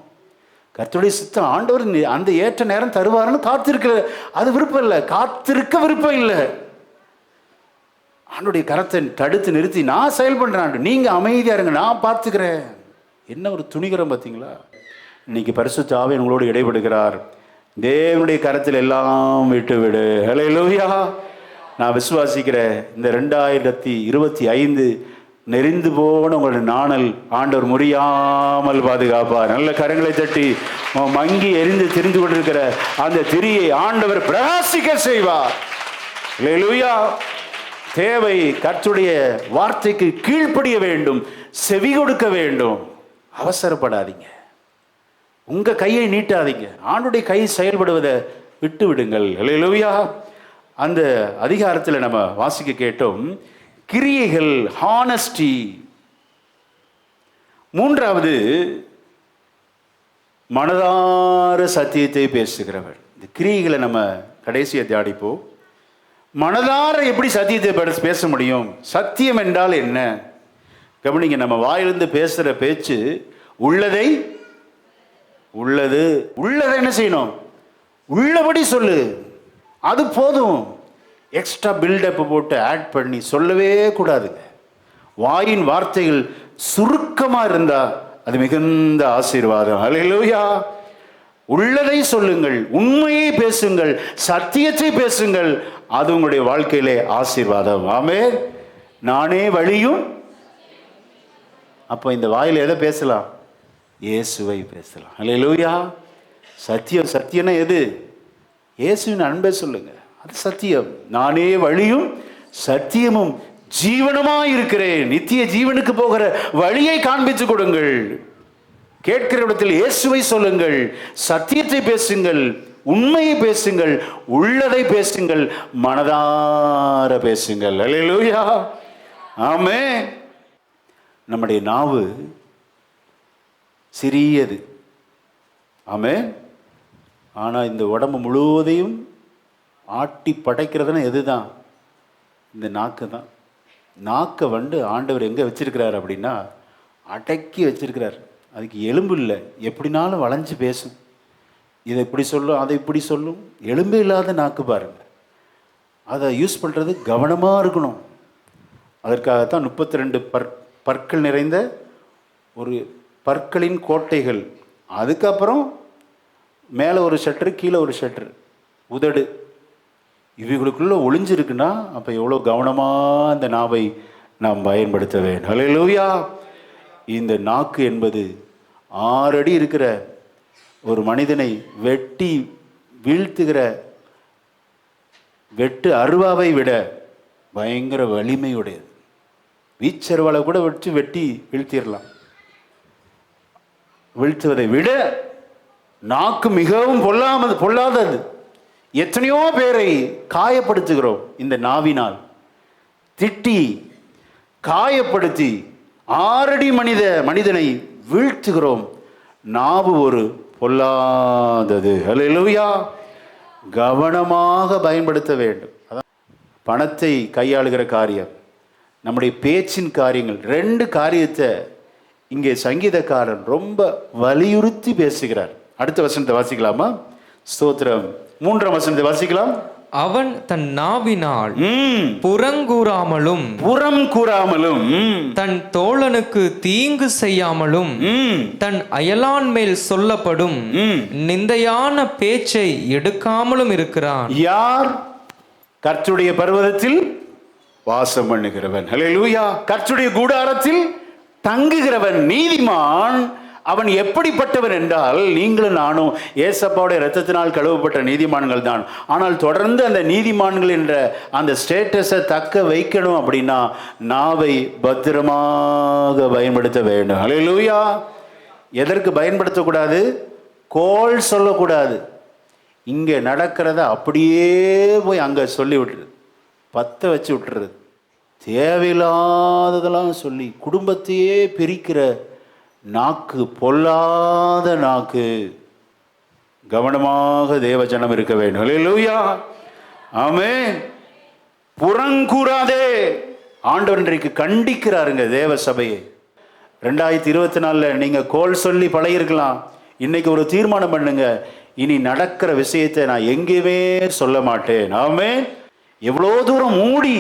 கர்த்தருடைய சித்தம் ஆண்டவர் அந்த ஏற்ற நேரம் தருவாருன்னு காத்திருக்க, அது விருப்பம் இல்லை, காத்திருக்க விருப்பம் இல்லை. ஆண்டோடைய கரத்தை தடுத்து நிறுத்தி நான் செயல் பண்றேன், நீங்க அமைதியா இருங்க, நான் பார்த்துக்கிறேன். என்ன ஒரு துணிகரம் பார்த்தீங்களா? இன்னைக்கு பரிசுத்த ஆவியானவர் உங்களோடு இடைபடுகிறார். தேவனுடைய கரத்தில் எல்லாம் விட்டு விடு. அல்லேலூயா. நான் விசுவாசிக்கிறேன், இந்த 2025 நெறிந்து போன உங்களுடைய நாணல் ஆண்டவர் முறியாமல் பாதுகாப்பார். நல்ல கரங்களை தட்டி மங்கி எரிந்து திரிந்து கொண்டிருக்கிற அந்த திரியை ஆண்டவர் பிரகாசிக்க செய்வார். அல்லேலூயா. தேவை கர்த்தருடைய வார்த்தைக்கு கீழ்ப்படிய வேண்டும், செவி கொடுக்க வேண்டும். அவசரப்படாதீங்க, உங்க கையை நீட்டாதீங்க, ஆண்டுடைய கை செயல்படுவதை விட்டு விடுங்கள். அல்லேலூயா. அந்த அதிகாரத்தில் நம்ம வாசிக்க கேட்டோம், கிரியைகள், ஹானஸ்டி. மூன்றாவது மனதார சத்தியத்தை பேசுகிறவர். இந்த கிரியைகளை நம்ம கடைசியை தியானிப்போம். மனதார எப்படி சத்தியத்தை பேச முடியும்? சத்தியம் என்றால் என்ன? கவனிங்க, நம்ம வாயிலிருந்து பேசுற பேச்சு உள்ளதை என்ன செய்யணும்? உள்ளபடி சொல்லு. அது போதும். எக்ஸ்ட்ரா பில்டப் போட்டு ஆட் பண்ணி சொல்லவே கூடாதுங்க. வாயின் வார்த்தைகள் சுருக்கமா இருந்தா அது மிகுந்த ஆசீர்வாதம். அல்லேலூயா. உள்ளதை சொல்லுங்கள், உண்மையை பேசுங்கள், சத்தியத்தை பேசுங்கள். அது உங்களுடைய வாழ்க்கையிலே ஆசீர்வாதம். ஆமென். நானே வழியும். அப்போ இந்த வாயில எதை பேசலாம்? இயேசுவை பேசலாம். அல்லேலூயா. சத்தியம்னா எது? இயேசுவின் அன்பை சொல்லுங்க, அது சத்தியம். நானே வழியும் சத்தியமும் ஜீவனமாய் இருக்கிறேன். நித்திய ஜீவனுக்கு போகிற வழியை காண்பித்து கொடுங்கள். கேட்கிற இடத்தில் இயேசுவை சொல்லுங்கள், சத்தியத்தை பேசுங்கள், உண்மையை பேசுங்கள், உள்ளதை பேசுங்கள், மனதார பேசுங்கள். அல்லேலூயா. ஆமென். நம்முடைய நாவு சிறியது. ஆமென். ஆனால் இந்த உடம்பு முழுவதையும் ஆட்டி படைக்கிறதுனா எதுதான்? இந்த நாக்கு தான். நாக்கை ஆண்டவர் எங்கே வச்சிருக்கிறார் அப்படின்னா, அடக்கி வச்சிருக்கிறார். அதுக்கு எலும்பு இல்லை, எப்படினாலும் வளைஞ்சு பேசும். இதை இப்படி சொல்லும், அதை இப்படி சொல்லும். எலும்பு இல்லாத நாக்கு பாருங்க. அதை யூஸ் பண்ணுறது கவனமாக இருக்கணும். அதற்காகத்தான் 32 பற்கள் நிறைந்த ஒரு பற்களின் கோட்டைகள். அதுக்கப்புறம் மேலே ஒரு ஷட்டரு, கீழே ஒரு ஷட்டரு, உதடு. இவைகளுக்குள்ள ஒளிஞ்சிருக்குன்னா அப்போ எவ்வளோ கவனமாக இந்த நாவை நாம் பயன்படுத்த வேண்டும். அல்லேலூயா. இந்த நாக்கு என்பது 6 அடி இருக்கிற ஒரு மனிதனை வெட்டி வீழ்த்துகிற வெட்டு அருவாவை விட பயங்கர வலிமையுடையது. வீச்சருவாலை கூட வச்சு வெட்டி வீழ்த்திடலாம். வீழ்த்துவதை விட நாக்கு மிகவும் பொல்லாதது. எத்தனையோ பேரை காயப்படுத்துகிறோம் இந்த நாவினால். திட்டி காயப்படுத்தி 6 அடி மனிதனை வீழ்த்துகிறோம். நாவு ஒரு பொல்லாதது. அல்லேலூயா. கவனமாக பயன்படுத்த வேண்டும். அதான் பணத்தை கையாளுகிற காரியம், நம்முடைய பேச்சின் காரியங்கள். 2 காரியத்தை இங்கே சங்கீதக்காரன் ரொம்ப வலியுறுத்தி பேசுகிறார். அடுத்த வசனத்தை வாசிக்கலாமா? ஸ்தோத்திரம். 3ஆம் வசனத்தை வாசிக்கலாம். அவன் தன் நாவினால் புறங்கூறாமலும் தன் தோழனுக்கு தீங்கு செய்யாமலும் தன் அயலான் மேல் சொல்லப்படும் நிந்தையான பேச்சை எடுக்காமலும் இருக்கிறான். யார்? கர்த்தருடைய பர்வதத்தில் வாசம் பண்ணுகிறவன். அல்லேலூயா. கர்த்தருடைய கூடாரத்தில் தங்குகிறவன் நீதிமான். அவன் எப்படிப்பட்டவன் என்றால், நீங்களும் நானும் ஏசப்பாவுடைய இரத்தத்தினால் கழுவப்பட்ட நீதிமான்கள் தான். ஆனால் தொடர்ந்து அந்த நீதிமான்கள் என்ற அந்த ஸ்டேட்டஸை தக்க வைக்கணும் அப்படின்னா நாவை பத்திரமாக பயன்படுத்த வேண்டும். அல்லேலூயா. எதற்கு பயன்படுத்தக்கூடாது? கோள் சொல்லக்கூடாது. இங்கே நடக்கிறத அப்படியே போய் அங்கே சொல்லி விட்டுரு, பற்ற வச்சு விட்டுறது. தேவையில்லாததெல்லாம் சொல்லி குடும்பத்தையே பிரிக்கிற நாக்கு, பொல்லாத நாக்கு. கவனமாக தேவஜனம் இருக்க வேண்டும். அல்லேலூயா. ஆமென். புறங்கூறாதே. ஆண்டவர் இன்றைக்கு கண்டிக்கிறாருங்க தேவ சபையை. 2024 நீங்க கோல் சொல்லி பழகிருக்கலாம். இன்னைக்கு ஒரு தீர்மானம் பண்ணுங்க, இனி நடக்கிற விஷயத்தை நான் எங்கேயுமே சொல்ல மாட்டேன். ஆமென். எவ்வளோ தூரம் மூடி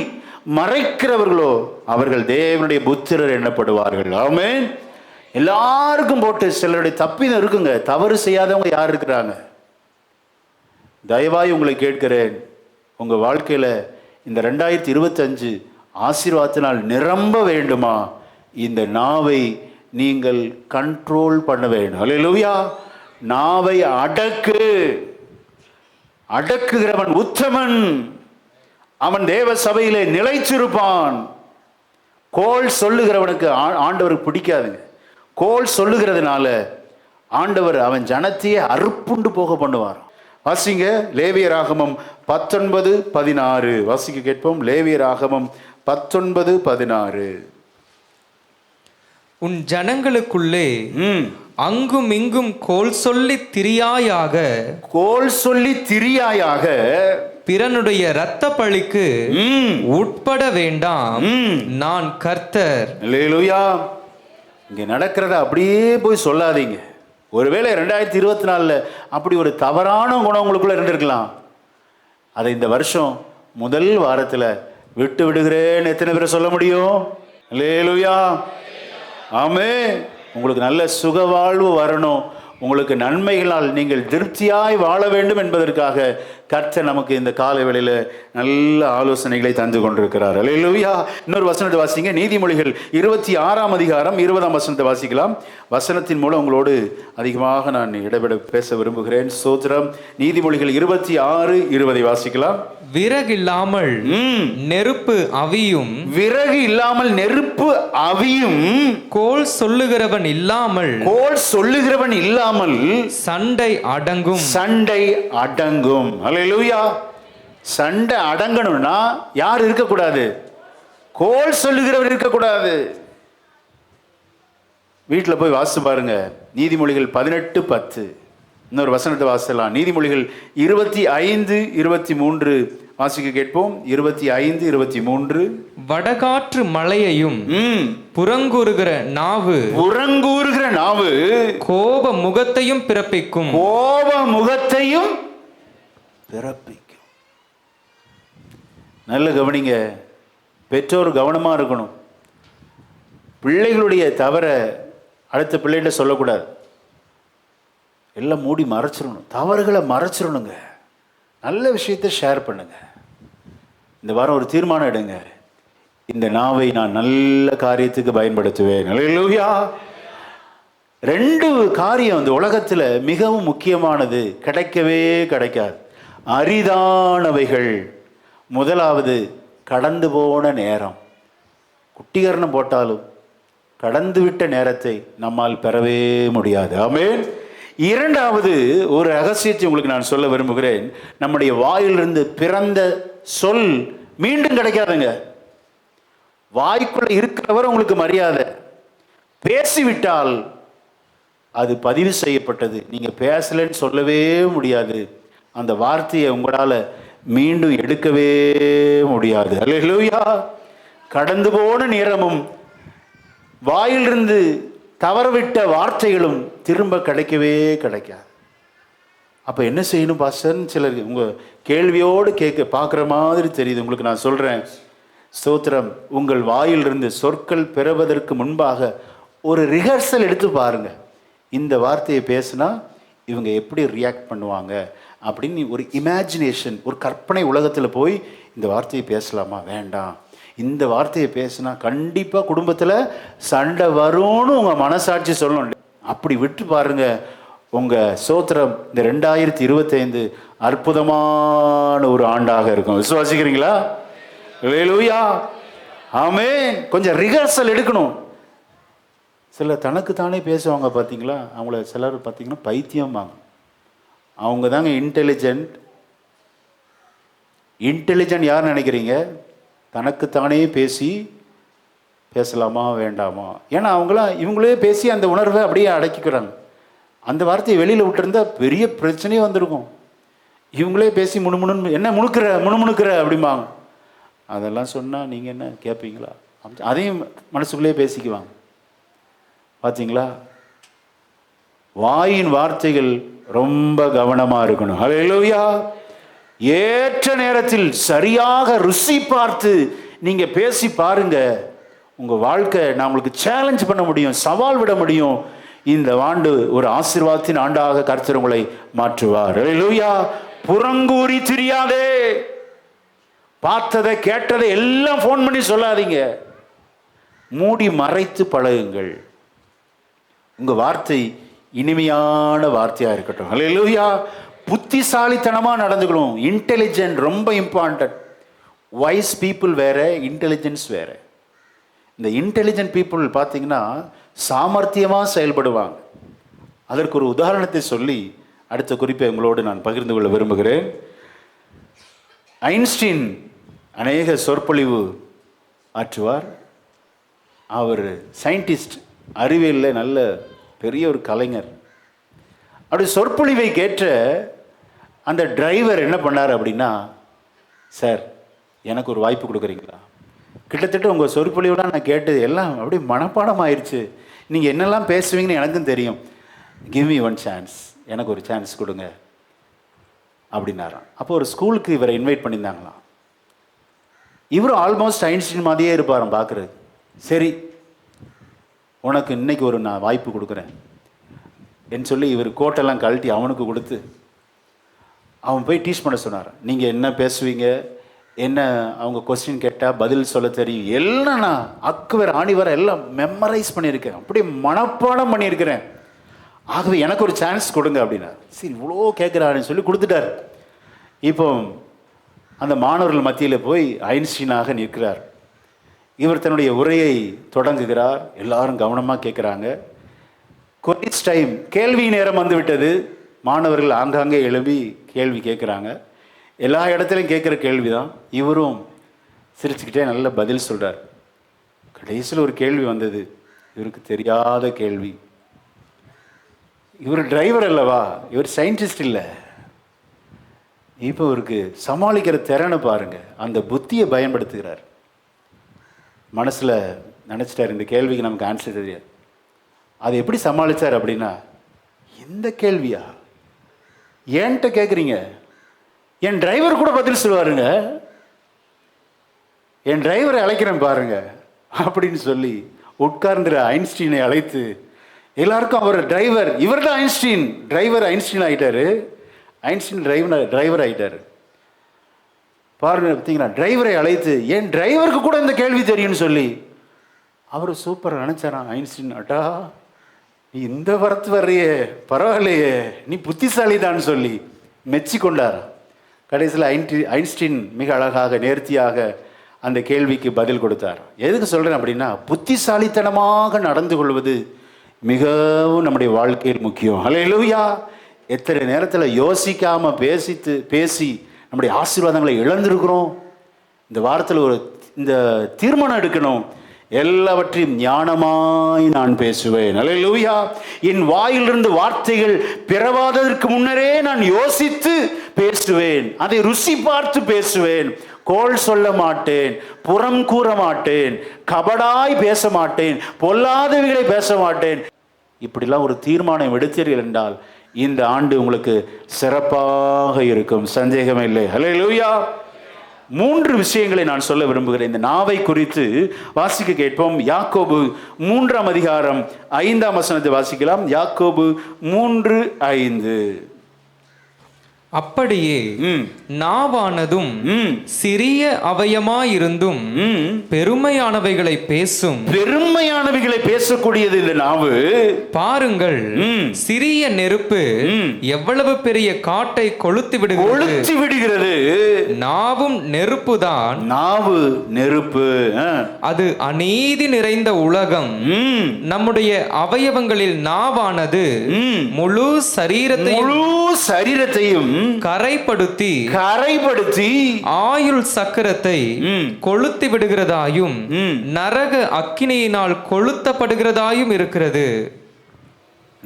மறைக்கிறவர்களோ அவர்கள் தேவனுடைய புத்திரர் எண்ணப்படுவார்கள். ஆமென். எல்லாருக்கும் போட்டு சிலருடைய தப்பிதம் இருக்குங்க. தவறு செய்யாதவங்க யார் இருக்கிறாங்க? தயவாய் உங்களை கேட்கிறேன், உங்க வாழ்க்கையில இந்த 2025 ஆசீர்வாதத்தினால் நிரம்ப வேண்டுமா? இந்த நாவை நீங்கள் கண்ட்ரோல் பண்ண வேண்டும். அல்லேலூயா. நாவை அடக்குகிறவன் உத்தமன், அவன் தேவ சபையிலே நிலைச்சிருப்பான். கோல் சொல்லுகிறவனுக்கு ஆண்டவருக்கு பிடிக்காதுங்க. கோல் சொல்லுகிறதுனால ஆண்டவர் அவன் ஜனத்தையே அறுப்புண்டு போக பண்ணுவார். வாசிங்க லேவியராகமம் 19:16. வாசிக்க கேட்போம். லேவியராகமம் 19:16. உன் ஜனங்களுக்குள்ளே அங்கும் இங்கும் கோல் சொல்லி திரியாயாக பிறனுடைய இரத்த பழிக்கு உட்பட வேண்டாம், நான் கர்த்தர். அல்லேலூயா. இங்க நடக்கிறத அப்படியே போய் சொல்லாதீங்க. ஒருவேளை 2024 அப்படி ஒரு தவறான குணம் உங்களுக்குள்ள இருந்திருக்கலாம். அதை இந்த வருஷம் முதல் வாரத்தில் விட்டு விடுகிறேன்னு எத்தனை பேரை சொல்ல முடியும்? அல்லேலூயா. ஆமென். உங்களுக்கு நல்ல சுக வாழ்வு வரணும், உங்களுக்கு நன்மைகளால் நீங்கள் திருப்தியாய் வாழ வேண்டும் என்பதற்காக கர்த்தர் நமக்கு இந்த கால வேளையில் நல்ல ஆலோசனைகளை தந்து கொண்டிருக்கிறார். அல்லேலூயா. இன்னொரு வசனத்தை வாசிங்க. நீதிமொழிகள் 26ஆம் அதிகாரம் 20ஆம் வசனத்தை வாசிக்கலாம். வசனத்தின் மூலம் உங்களோடு அதிகமாக நான் இடைபெட பேச விரும்புகிறேன். ஸ்தோத்திரம். நீதிமொழிகள் 26:20 வாசிக்கலாம். விறகில்லாமல் நெருப்பு அவியும், விறகு இல்லாமல் நெருப்பு அவியும், கோல் சொல்லுகிறவன் இல்லாமல் சண்டை அடங்கும். சண்டை அடங்கும். அல்லேலூயா. சண்டை அடங்கணும்னா யார் இருக்கக்கூடாது? கோல் சொல்லுகிறவர் இருக்கக்கூடாது. வீட்டில் போய் வாசித்து பாருங்க. நீதிமொழிகள் 18:10. இன்னொரு வசனத்தை வாசிக்கலாம். நீதிமொழிகள் 25:23 வாசிக்க கேட்போம். 25:23. வடகாற்று மழையையும் புறங்கூறுகிற நாவு கோப முகத்தையும் பிறப்பிக்கும். நல்ல கவனிங்க. பெற்றோர் கவனமா இருக்கணும். பிள்ளைகளுடைய தவற அடுத்த பிள்ளைகிட்ட சொல்லக்கூடாது. எல்லாம் மூடி மறைச்சிடணும். தவறுகளை மறைச்சிடணுங்க. நல்ல விஷயத்தை ஷேர் பண்ணுங்க. இந்த வாரம் ஒரு தீர்மானம் எடுங்க. இந்த நாவை நான் நல்ல காரியத்துக்கு பயன்படுத்துவேன். அல்லேலூயா. 2 காரியம் இந்த உலகத்தில் மிகவும் முக்கியமானது, கிடைக்கவே கிடைக்காது, அரிதானவைகள். முதலாவது கடந்து போன நேரம். குட்டிகரணம் போட்டாலும் கடந்து விட்ட நேரத்தை நம்மால் பெறவே முடியாது. ஆமென். 2வது ஒரு ரகசியத்தை உங்களுக்கு நான் சொல்ல விரும்புகிறேன். நம்முடைய வாயிலிருந்து பிறந்த சொல் மீண்டும் கிடைக்காதுங்க. வாய்க்குள்ள இருக்கிறவர் உங்களுக்கு மரியாதை. பேசிவிட்டால் அது பதிவு செய்யப்பட்டது. நீங்க பேசலன்னு சொல்லவே முடியாது. அந்த வார்த்தையை உங்களால மீண்டும் எடுக்கவே முடியாது. அல்லேலூயா. கடந்து போன நேரமும் வாயிலிருந்து தவறவிட்ட வார்த்தைகளும் திரும்ப கிடைக்கவே கிடைக்காது. அப்போ என்ன செய்யணும் பாஸ்டர்னு சிலர் உங்கள் கேள்வியோடு பார்க்குற மாதிரி தெரியுது. உங்களுக்கு நான் சொல்கிறேன். ஸ்தோத்திரம். உங்கள் வாயிலிருந்து சொற்கள் பெறுவதற்கு முன்பாக ஒரு ரிஹர்சல் எடுத்து பாருங்கள். இந்த வார்த்தையை பேசினா இவங்க எப்படி ரியாக்ட் பண்ணுவாங்க அப்படின்னு ஒரு இமேஜினேஷன், ஒரு கற்பனை உலகத்தில் போய் இந்த வார்த்தையை பேசலாமா வேண்டாம், இந்த வார்த்தையை பேசினா கண்டிப்பாக குடும்பத்தில் சண்டை வரும்னு உங்கள் மனசாட்சி சொல்லணும். அப்படி விட்டு பாருங்க. உங்கள் ஸ்தோத்திரம் இந்த 2025 அற்புதமான ஒரு ஆண்டாக இருக்கும். விசுவாசிக்கிறீங்களா? அல்லேலூயா. ஆமென். கொஞ்சம் ரிஹர்சல் எடுக்கணும். சில தனக்கு தானே பேசுவாங்க பார்த்தீங்களா? அவங்கள சிலர் பார்த்தீங்கன்னா பைத்தியம்பாங்க. அவங்க தாங்க இன்டெலிஜென்ட். யார் நினைக்கிறீங்க? தனக்குத்தானே பேசலாமா வேண்டாமா. ஏன்னா இவங்களே பேசி அந்த உணர்வை அப்படியே அடக்கிக்கிறாங்க. அந்த வார்த்தையை வெளியில் விட்டுருந்தா பெரிய பிரச்சனையே வந்திருக்கும். இவங்களே பேசி முணுமுணுன்னு என்ன முணுமுணுக்கிற அப்படிம்பாங்க. அதெல்லாம் சொன்னால் நீங்கள் என்ன கேட்பீங்களா? அதையும் மனசுக்குள்ளே பேசிக்குவாங்க. பார்த்தீங்களா? வாயின் வார்த்தைகள் ரொம்ப கவனமாக இருக்கணும். அல்லேலூயா. ஏற்ற நேரத்தில் சரியாக ருசி பார்த்து நீங்க பேசி பாருங்க. உங்க வாழ்க்கை நான் உங்களுக்கு சேலஞ்ச் பண்ண முடியும், சவால் விட முடியும். இந்த ஆண்டு ஒரு ஆசீர்வாதத்தின் ஆண்டாக கர்த்தர் உங்களை மாற்றுவார். அல்லேலூயா. புறங்கூறி திரியாதே. பார்த்ததை கேட்டதை எல்லாம் ஃபோன் பண்ணி சொல்லாதீங்க. மூடி மறைத்து பழகுங்கள். உங்க வார்த்தை இனிமையான வார்த்தையா இருக்கட்டும். அல்லேலூயா. புத்திசாலித்தனமா நடந்துக்கணும். இன்டெலிஜென்ட் ரொம்ப இம்பார்ட்டன்ட். வைஸ் பீப்புள் வேற, இன்டெலிஜென்ஸ் வேற. இந்த இன்டெலிஜென்ட் பீப்புள் பார்த்தீங்கன்னா சாமர்த்தியமாக செயல்படுவாங்க. அதற்கு ஒரு உதாரணத்தை சொல்லி அடுத்த குறிப்பை உங்களோடு நான் பகிர்ந்து கொள்ள விரும்புகிறேன். ஐன்ஸ்டீன் அநேக சொற்பொழிவு ஆற்றுவார். அவர் சயின்டிஸ்ட், அறிவியலில் நல்ல பெரிய ஒரு கலைஞர். அப்படி சொற்பொழிவை கேட்ட அந்த டிரைவர் என்ன பண்ணார் அப்படின்னா, சார் எனக்கு ஒரு வாய்ப்பு கொடுக்குறீங்களா? கிட்டத்தட்ட உங்கள் சொற்பொழிவுலாம் நான் கேட்டது எல்லாம் அப்படியே மனப்பாடம் ஆயிடுச்சு. நீங்கள் என்னெல்லாம் பேசுவீங்கன்னு எனக்கும் தெரியும். கிவ் மீ ஒன் சான்ஸ், எனக்கு ஒரு சான்ஸ் கொடுங்க அப்படின்னாராம். அப்போ ஒரு ஸ்கூலுக்கு இவரை இன்வைட் பண்ணியிருந்தாங்களாம். இவரும் ஆல்மோஸ்ட் ஐன்ஸ்டீன் மாதிரியே இருப்பாராம் பார்க்குறது. சரி, உனக்கு இன்னைக்கு ஒரு நான் வாய்ப்பு கொடுக்குறேன் என்று சொல்லி இவர் கோட்டெல்லாம் கழட்டி அவனுக்கு கொடுத்து அவன் போய் டீச் பண்ண சொன்னார். நீங்கள் என்ன பேசுவீங்க, என்ன அவங்க கொஸ்டின் கேட்டால் பதில் சொல்ல தெரியும், எல்லாம் நான் அக்குவர் ஆணிவர எல்லாம் மெமரைஸ் பண்ணியிருக்கேன், அப்படியே மனப்பாடம் பண்ணியிருக்கிறேன். ஆகவே எனக்கு ஒரு சான்ஸ் கொடுங்க அப்படின்னா. சரி, இவ்வளோ கேட்குறாருன்னு சொல்லி கொடுத்துட்டார். இப்போ அந்த மாணவர்கள் மத்தியில் போய் ஐன்ஸ்டீனாக நிற்கிறார். இவர் தன்னுடைய உரையை தொடங்குகிறார். எல்லாரும் கவனமாக கேட்குறாங்க. குவிஸ் டைம், கேள்வி நேரம் வந்து விட்டது. மாணவர்கள் ஆங்காங்கே எழுப்பி கேள்வி கேட்குறாங்க. எல்லா இடத்துலையும் கேட்குற கேள்வி தான். இவரும் சிரிச்சுக்கிட்டே நல்ல பதில் சொல்கிறார். கடைசியில் ஒரு கேள்வி வந்தது, இவருக்கு தெரியாத கேள்வி. இவர் டிரைவர் அல்லவா, இவர் சயின்டிஸ்ட் இல்லை. இப்போ இவருக்கு சமாளிக்கிற திறனை பாருங்க, அந்த புத்தியை பயன்படுத்துகிறார். மனசில் நினச்சிட்டார், இந்த கேள்விக்கு நமக்கு ஆன்சர் தெரியாது. அதை எப்படி சமாளித்தார் அப்படின்னா, இந்த கேள்வியா ஏன்ட்ட கேட்குறீங்க, என் டிரைவர் கூட பதில் சொல்லுவாருங்க, என் டிரைவரை அழைக்கிறேன் பாருங்க அப்படின்னு சொல்லி உட்கார்ந்துற ஐன்ஸ்டீனை அழைத்து எல்லாருக்கும் அவர் டிரைவர், இவர் தான் ஐன்ஸ்டீன், டிரைவர் ஐன்ஸ்டீன் ஆகிட்டாரு, ஐன்ஸ்டீன் டிரைவர் ஆகிட்டாரு பாருங்க. பார்த்தீங்களா, டிரைவரை அழைத்து என் டிரைவருக்கு கூட இந்த கேள்வி தெரியும்னு சொல்லி அவர் சூப்பராக நினச்சாரான் ஐன்ஸ்டீன். அட்டா, நீ இந்த வரத்து வர்றியே, பரவாயில்லையே, நீ புத்திசாலி தான் சொல்லி மெச்சி கொண்டார். கடைசியில் ஐன்ஸ்டீன் மிக அழகாக நேர்த்தியாக அந்த கேள்விக்கு பதில் கொடுத்தார். எதுக்கு சொல்கிறேன் அப்படின்னா, புத்திசாலித்தனமாக நடந்து கொள்வது மிகவும் நம்முடைய வாழ்க்கையில் முக்கியம். ஹல்லேலூயா. எத்தனை நேரத்தில் யோசிக்காமல் பேசி நம்முடைய ஆசீர்வாதங்களை இழந்திருக்கிறோம். இந்த வாரத்தில் இந்த தீர்மானம் எடுக்கணும், எல்லாவற்றையும் ஞானமாய் நான் பேசுவேன். ஹல்லேலூயா. என் வாயிலிருந்து வார்த்தைகள் பிறவாததற்கு முன்னரே நான் யோசித்து பேசுவேன், அதை ருசி பார்த்து பேசுவேன், கோள் சொல்ல மாட்டேன், புறம் கூற மாட்டேன், கபடாய் பேச மாட்டேன், பொல்லாதவைகளை பேச மாட்டேன். இப்படிலாம் ஒரு தீர்மானம் எடுத்தீர்கள் என்றால் இந்த ஆண்டு உங்களுக்கு சிறப்பாக இருக்கும், சந்தேகமே இல்லை. ஹல்லேலூயா. 3 விஷயங்களை நான் சொல்ல விரும்புகிறேன். இந்த நாவை குறித்து வாசிக்க கேட்போம். யாக்கோபு 3ஆம் அதிகாரம் 5ஆம் வசனத்தை வாசிக்கலாம். யாக்கோபு 3:5. அப்படியே நாவானதும் சிறிய அவயமாயிருந்தும் பெருமையானவைகளை பேசும். பெருமையானவைகளை பேசக்கூடியது இந்த நாவு. பாருங்கள், சிறிய நெருப்பு எவ்வளவு பெரிய காட்டை கொளுத்தி விடுகிறது. நாவும் நெருப்புதான். நாவு நெருப்பு. அது அநீதி நிறைந்த உலகம். நம்முடைய அவயவங்களில் நாவானது முழு சரீரத்தையும் கரைப்படுத்தி ஆயுள் சக்கரத்தை கொளுத்தி விடுகிறதாயும் நரக அக்கினியினால் கொளுத்தப்படுகிறதாயும் இருக்கிறது.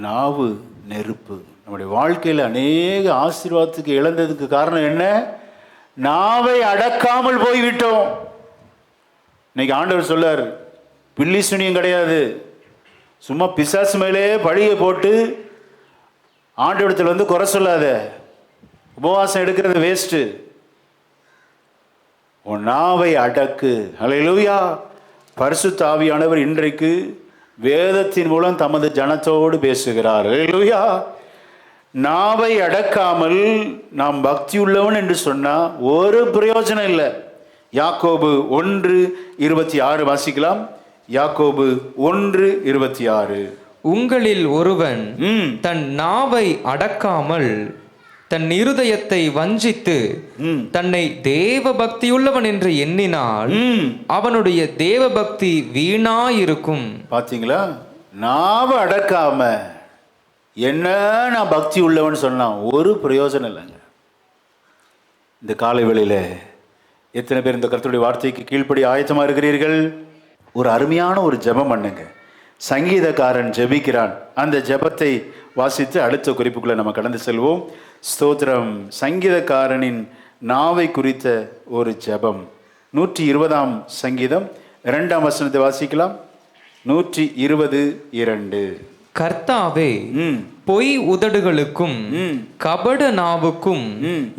நாவு நெருப்பு. நம்முடைய வாழ்க்கையில் அநேக ஆசீர்வாதத்துக்கு இழந்ததுக்கு காரணம் என்ன? நாவை அடக்காமல் போய்விட்டோம். இன்னைக்கு ஆண்டவர் சொல்லார், பில்லி சுனியம் கிடையாது, சும்மா பிசாசு மேலே பழியை போட்டு ஆண்டவரத்தில் குறை சொல்லாத, உபவாசம் எடுக்கிறது வேஸ்ட்டு, உன் நாவை அடக்கு. ஹல்லேலூயா. பரிசுத்த ஆவியானவர் இன்றைக்கு வேதத்தின் மூலம் தமது ஜனத்தோடு பேசுகிறார். ஹல்லேலூயா. நாவை அடக்காமல் நாம் பக்தி உள்ளவன் என்று சொன்னால் ஒரு பிரயோஜனம் இல்லை. யாக்கோபு 1:26 வாசிக்கலாம். யாக்கோபு 1:26. உங்களில் ஒருவன் தன் நாவை அடக்காமல் தன் இருதயத்தை வஞ்சித்து தன்னை தேவ பக்தியுள்ளவன் என்று எண்ணினால் அவனுடைய தேவ பக்தி வீணாயிருக்கும். பாத்தீங்களா, நாவை அடக்காம என்ன நான் பக்தி உள்ளவன் சொன்னான், ஒரு பிரயோஜனம் இல்லைங்க. இந்த காலை வேளையில எத்தனை பேர் இந்த கர்த்தருடைய வார்த்தைக்கு கீழ்ப்படி ஆயத்தமா இருக்கிறீர்கள்? ஒரு அருமையான ஒரு ஜெபம் பண்ணுங்க. சங்கீதக்காரன் ஜெபிக்கிறான். அந்த ஜெபத்தை வாசித்து அடுத்த குறிப்புக்குள்ள நம்ம கடந்து செல்வோம். ஸ்தோத்திரம். சங்கீதக்காரனின் நாவை குறித்த ஒரு ஜெபம். 120 சங்கீதம் 2 வசனத்தை வாசிக்கலாம். 120:2. கர்த்தாவே, பொய் உதடுகளுக்கும் கபட நாவுக்கும்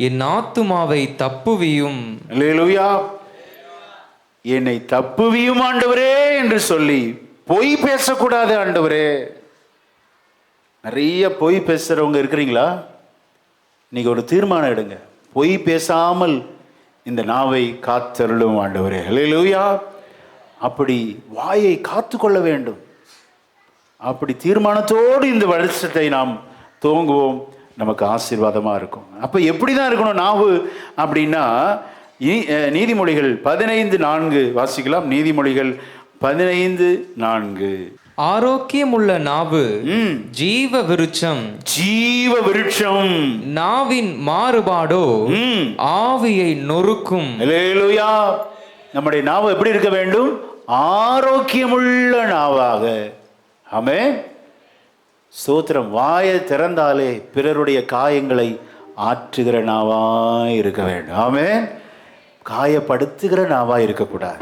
என் ஆத்துமாவை தப்புவியும். அல்லேலூயா. என்னை தப்புவியும் ஆண்டவரே என்று சொல்லி பொய் பேசக்கூடாது ஆண்டவரே. நிறைய பொய் பேசுறவங்க இருக்கிறீங்களா? இன்னைக்கு ஒரு தீர்மானம் எடுங்க, பொய் பேசாமல் இந்த நாவை காத்தருளும் ஆண்டவரே. அல்லேலூயா. அப்படி வாயை காத்து கொள்ள வேண்டும். அப்படி தீர்மானத்தோடு இந்த வருஷத்தை நாம் துவங்குவோம். நமக்கு ஆசீர்வாதமாக இருக்கும். அப்போ எப்படி தான் இருக்கணும் நாவு அப்படின்னா, நீதிமொழிகள் 15:4 வாசிக்கலாம். நீதிமொழிகள் 15:4. ஆரோக்கியமுள்ள நாவு ஜீவ விருட்சம், ஜீவ விருட்சம். நாவின் மாறுபாடோ ஆவியை நொறுக்கும். அல்லேலூயா. நம்முடைய நாவு எப்படி இருக்க வேண்டும்? ஆரோக்கியமுள்ள நாவாக. ஆமென். ஸ்தோத்திரம். வாயை திறந்தாலே பிறருடைய காயங்களை ஆற்றுகிற நாவாய் இருக்க வேண்டும். ஆமென். காயப்படுத்துகிற நாவாய் இருக்கக்கூடாது.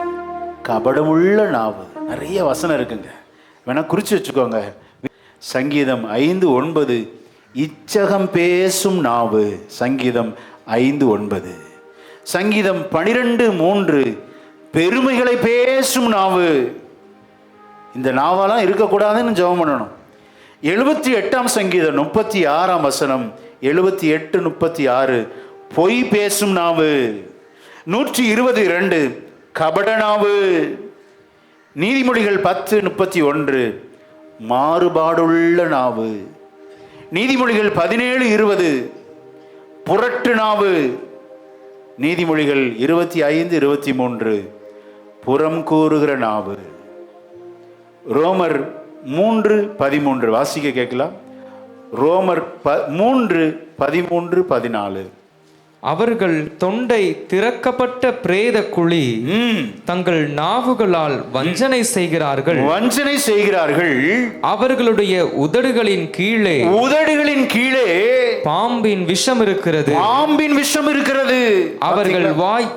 கபடமுள்ள நாவு. நிறைய வசனம் இருக்குங்க, வேணா குறிச்சு வச்சுக்கோங்க. சங்கீதம் 5:9 இச்சகம் பேசும் நாவு. சங்கீதம் 5:9. சங்கீதம் 12:3 பெருமைகளை பேசும் நாவு. இந்த நாவெல்லாம் இருக்கக்கூடாதுன்னு ஜெபம் பண்ணணும். 78 சங்கீதம் 36 வசனம். 78:36 பொய் பேசும் நாவு. 120:2 கபட நாவு. நீதிமொழிகள் 10:31 மாறுபாடுள்ள நாவு. நீதிமொழிகள் 17:20 புரட்டு நாவு. நீதிமொழிகள் 25:23 புறம் கூறுகிற நாவு. ரோமர் 3:13 வாசிக்க கேட்கலாம். ரோமர் 3:13-14. அவர்கள் தொண்டை திறக்கப்பட்ட பிரேத குழி, தங்கள் நாவுகளால் வஞ்சனை செய்கிறார்கள். வஞ்சனை செய்கிறார்கள். அவர்களுடைய உதடுகளின் கீழே பாம்பின் விஷம் இருக்கிறது. பாம்பின் விஷம் இருக்கிறது. அவர்கள் வாய்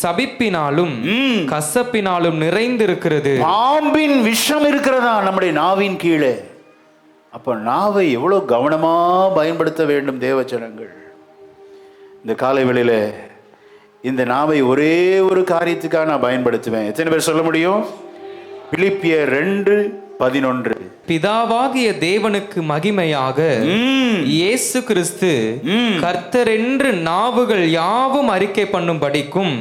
சபிப்பினாலும் கசப்பினாலும் நிறைந்திருக்கிறது. பாம்பின் விஷம் இருக்கிறதா நம்முடைய நாவின் கீழே. அப்ப நாவை எவ்வளவு கவனமா பயன்படுத்த வேண்டும் தேவஜனங்கள். இந்த காலை வேளையில இந்த நாவை ஒரே ஒரு காரியத்துக்காக நான் பயன்படுத்துவேன். எத்தனை பேர் சொல்ல முடியும்? பிலிப்பியர் 2:11 பிதாவாகிய தேவனுக்கு மகிமையாக இயேசு கிறிஸ்து கர்த்தர் என்று நாவுகள் யாவும் அறிக்கை பண்ணும்படிக்கும்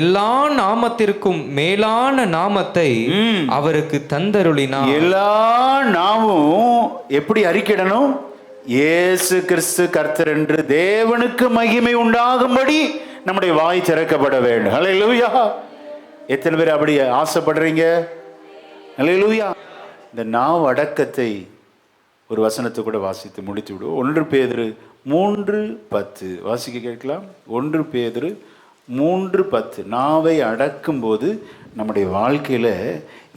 எல்லா நாமத்திற்கும் மேலான நாமத்தை அவருக்கு தந்தருளினார். எல்லா நாவும் எப்படி அறிக்கையிடணும்? இயேசு கிறிஸ்து கர்த்தர் என்று தேவனுக்கு மகிமை உண்டாகும்படி நம்முடைய வாய் திறக்கப்பட வேண்டும். அல்லேலூயா. எத்தனை பேர் அப்படி ஆசைப்படுறீங்க? அல்லேலூயா. இந்த நாவு அடக்கத்தை ஒரு வசனத்தை கூட வாசித்து முடித்து விடுவோம். 1 பேதுரு 3:10 வாசிக்க கேட்கலாம். 1 பேதுரு 3:10 நாவை அடக்கும் போது நம்முடைய வாழ்க்கையில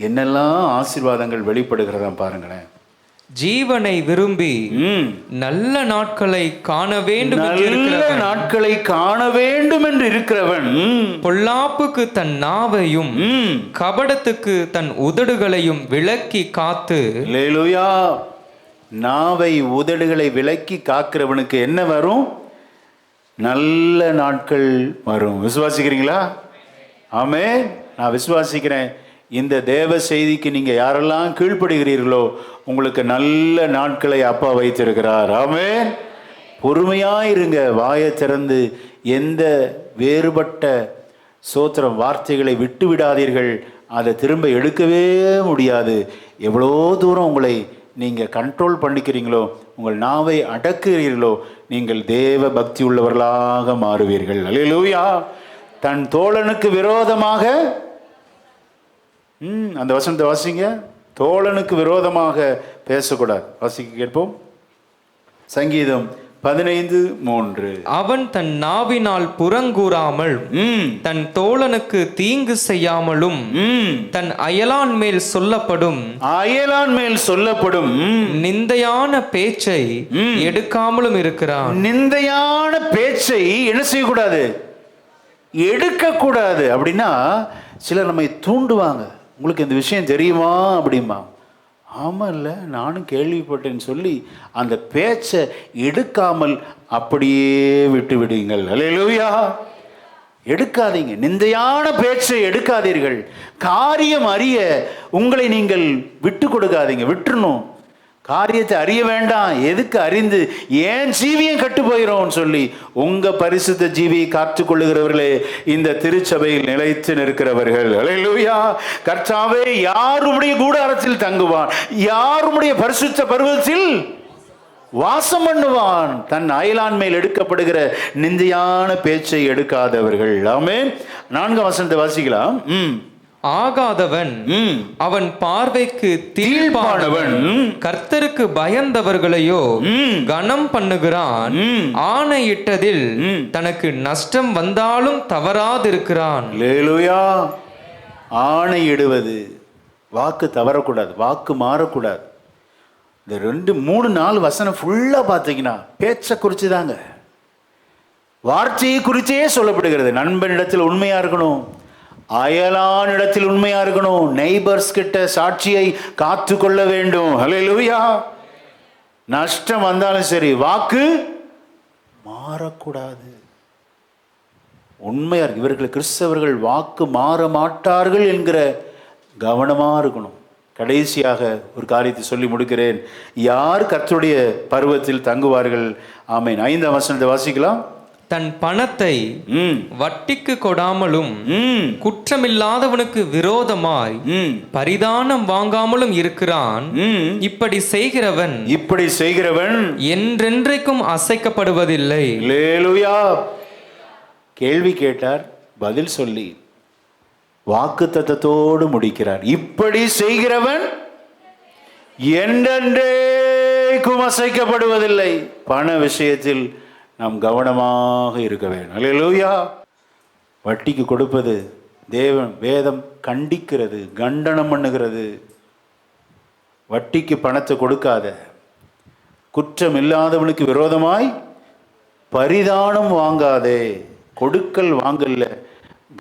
என்னெல்லாம் ஆசீர்வாதங்கள் வெளிப்படுகிறதா பாருங்களேன். ஜீவனை விரும்பி நல்ல நாட்களை காண வேண்டும் என்று இருக்கிறவன் பொல்லாப்புக்கு தன் நாவையும் கபடத்துக்கு தன் உதடுகளையும் விலக்கி காத்து. அல்லேலூயா. நாவை உதடுகளை விலக்கி காக்கிறவனுக்கு என்ன வரும்? நல்ல நாட்கள் வரும். விசுவாசிக்கிறீங்களா? ஆமென். நான் விசுவாசிக்கிறேன். இந்த தேவ செய்திக்கு நீங்க யாரெல்லாம் கீழ்ப்படுகிறீர்களோ உங்களுக்கு நல்ல நாட்களை அப்பா வைத்திருக்கிறார். ஆமென். பொறுமையாயிருங்க. வாயை திறந்து எந்த வேறுபட்ட சோத்திரம் வார்த்தைகளை விட்டு விடாதீர்கள். அதை திரும்ப எடுக்கவே முடியாது. எவ்வளோ தூரம் உங்களை நீங்க கண்ட்ரோல் பண்ணிக்கிறீங்களோ, உங்கள் நாவை அடக்குகிறீர்களோ, நீங்கள் தேவ பக்தி உள்ளவர்களாக மாறுவீர்கள். அல்லேலூயா. தன் தோழனுக்கு விரோதமாக அந்த வசனத்தை வாசிங்க. தோழனுக்கு விரோதமாக பேசக்கூடாது. வாசிக்க கேட்போம். சங்கீதம் 15:3. அவன் தன் நாவினால் புறங்கூறாமல் தன் தோழனுக்கு தீங்கு செய்யாமலும் தன் அயலான் மேல் சொல்லப்படும் நிந்தையான பேச்சை எடுக்காமலும் இருக்கிறான். நிந்தையான பேச்சை என்ன செய்யக்கூடாது? எடுக்கக்கூடாது. அப்படின்னா சிலர் நம்மை தூண்டுவாங்க, உங்களுக்கு இந்த விஷயம் தெரியுமா அப்படிமா. ஆமாம், இல்லை நானும் கேள்விப்பட்டேன்னு சொல்லி அந்த பேச்சை எடுக்காமல் அப்படியே விட்டு விடுங்கள். அல்லேலூயா. எடுக்காதீங்க, நிந்தையான பேச்சை எடுக்காதீர்கள். காரியம் அறிய உங்களை நீங்கள் விட்டு கொடுக்காதீங்க, விட்டுறணும். காரியத்தை அறிய வேண்டாம், எதுக்கு அறிந்து ஏன் ஜீவியம் கட்டு போயிரும் சொல்லி உங்க பரிசுத்த ஜீவியை காத்து கொள்ளுகிறவர்களே இந்த திருச்சபையில் நிலைத்து நிற்கிறவர்கள். அல்லேலூயா. கர்த்தாவே, யாருடைய கூடாரத்தில் தங்குவான், யாருடைய பரிசுத்த பர்வதத்தில் வாசம் பண்ணுவான். தன் அயலான் மேல் எடுக்கப்படுகிற நிந்தையான பேச்சை எடுக்காதவர்கள். ஆமென். 4 வசனத்தை வாசிக்கலாம். ஆகாதவன் அவன் பார்வைக்கு தீர்ப்பானவன், கர்த்தருக்கு பயந்தவர்களையோ கனம் பண்ணுகிறான். ஆணையிட்டதில் தனக்கு நஷ்டம் வந்தாலும் தவறாதிருக்கிறான். அல்லேலூயா. ஆணையிடுவது, வாக்கு தவறக்கூடாது, வாக்கு மாறக்கூடாது. இந்த 2, 3, 4 வசனம் ஃபுல்லா பார்த்தீங்கன்னா பேச்சை குறித்து தாங்க, வார்த்தையை குறிச்சே சொல்லப்படுகிறது. நண்பனிடத்தில் உண்மையா இருக்கணும், அயலானிடத்தில் உண்மையா இருக்கணும், நெய்பர்ஸ் கிட்ட சாட்சியை காத்து கொள்ள வேண்டும். அல்லேலூயா. நஷ்டம் வந்தாலும் சரி, வாக்கு மாறக்கூடாது. உண்மையா இருக்கு. இவர்கள் கிறிஸ்தவர்கள் வாக்கு மாற மாட்டார்கள் என்கிற கவனமா இருக்கணும். கடைசியாக ஒரு காரியத்தை சொல்லி முடிக்கிறேன். யார் கர்த்தருடைய பருவத்தில் தங்குவார்கள்? ஆமென். 5 வசனத்தை வாசிக்கலாம். தன் பணத்தை வட்டிக்கு கொடாமலும் குற்றமில்லாதவனுக்கு விரோதமாய் பரிதானம் வாங்காமலும் இருக்கிறான். இப்படி செய்கிறவன் என்றென்றைக்கும் அசைக்கப்படுவதில்லை. அல்லேலூயா. கேள்வி கேட்டார், பதில் சொல்லி வாக்குத்தத்தத்தோடு முடிக்கிறார். இப்படி செய்கிறவன் என்றென்றைக்கும் அசைக்கப்படுவதில்லை. பண விஷயத்தில் நாம் கவனமாக இருக்க வேண்டும். அல்லேலூயா. வட்டிக்கு கொடுப்பது வேதம் கண்டிக்கிறது, கண்டனம் பண்ணுகிறது. வட்டிக்கு பணத்தை கொடுக்காத, குற்றம் இல்லாதவனுக்கு விரோதமாய் பரிதானம் வாங்காதே. கொடுக்கல் வாங்கல்ல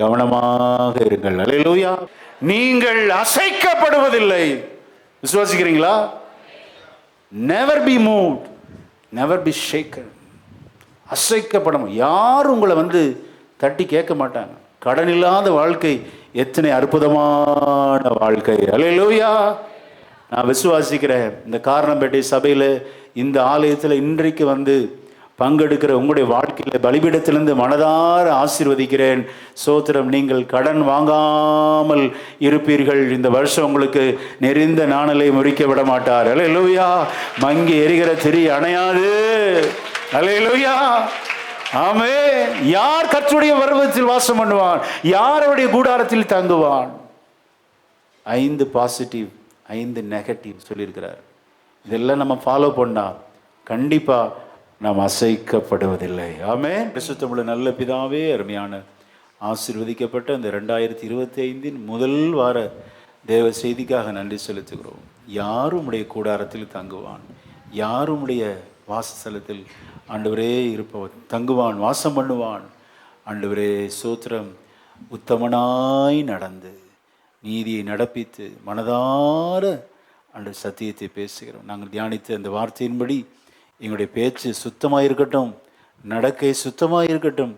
கவனமாக இருங்கள். அல்லேலூயா. நீங்கள் அசைக்கப்படுவதில்லை. விசுவாசிக்கிறீங்களா? Never be moved, never be shaken. அசைக்கப்படணும். யாரும் உங்களை தட்டி கேட்க மாட்டாங்க. கடன் இல்லாத வாழ்க்கை எத்தனை அற்புதமான வாழ்க்கை. அல்லேலூயா. நான் விசுவாசிக்கிறேன், இந்த காரணம்பேட்டை சபையில், இந்த ஆலயத்தில் இன்றைக்கு பங்கெடுக்கிற உங்களுடைய வாழ்க்கையில் பலிபீடத்திலிருந்து மனதார ஆசீர்வதிக்கிறேன். சோத்திரம். நீங்கள் கடன் வாங்காமல் இருப்பீர்கள். இந்த வருஷம் உங்களுக்கு நெறிந்த நாணலை முறிக்க விட மாட்டார். அல்லேலூயா. மங்கி எரிகிற திரி அணையாது. அல்லேலூயா. ஆமென். யார் கர்த்தருடைய பர்வதத்தில் வாசம் பண்ணுவான்? யார் அவருடைய கூடாரத்தில் தங்குவான்? 5 பாசிட்டிவ், 5 நெகட்டிவ் சொல்லியிருக்கிறார். இதெல்லாம் நம்ம ஃபாலோ பண்ணா கண்டிப்பா நாம் அசைக்கப்படுவதில்லை. ஆமென். பரிசுத்தமுள்ள நல்ல பிதாவே, அருமையான ஆசீர்வதிக்கப்பட்ட இந்த 2025 முதல் வார தேவ செய்திக்காக நன்றி செலுத்துகிறோம். யாரும் உடைய கூடாரத்தில் தங்குவான், யாரும் உடைய வாசஸ்தலத்தில் ஆண்டவரே இருப்பவன் தங்குவான், வாசம் பண்ணுவான். ஆண்டவரே சோத்திரம். உத்தமனாய் நடந்து நீதியை நடப்பித்து மனதார ஆண்டு சத்தியத்தை பேசுகிறோம். நாங்கள் தியானித்த அந்த வார்த்தையின்படி எங்களுடைய பேச்சு சுத்தமாக இருக்கட்டும், நடக்கை சுத்தமாக இருக்கட்டும்,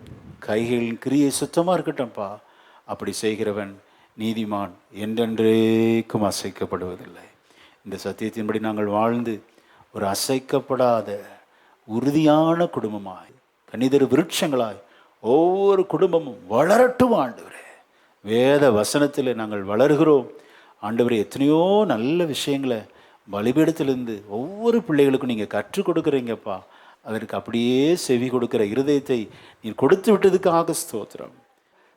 கைகளின் கிரியை சுத்தமாக இருக்கட்டும்ப்பா. அப்படி செய்கிறவன் நீதிமான், என்றென்றைக்கும் அசைக்கப்படுவதில்லை. இந்த சத்தியத்தின்படி நாங்கள் வாழ்ந்து ஒரு அசைக்கப்படாத உறுதியான குடும்பமாய், கனிதரு விருட்சங்களாய் ஒவ்வொரு குடும்பமும் வளரட்டும் ஆண்டவரே. வேத வசனத்தில் நாங்கள் வளர்கிறோம் ஆண்டவரே. எத்தனையோ நல்ல விஷயங்களை பலிபீடத்திலிருந்து ஒவ்வொரு பிள்ளைகளுக்கும் நீங்கள் கற்றுக் கொடுக்குறீங்கப்பா. அதற்கு அப்படியே செவி கொடுக்கிற இருதயத்தை நீர் கொடுத்து விட்டதுக்காக ஸ்தோத்திரம்.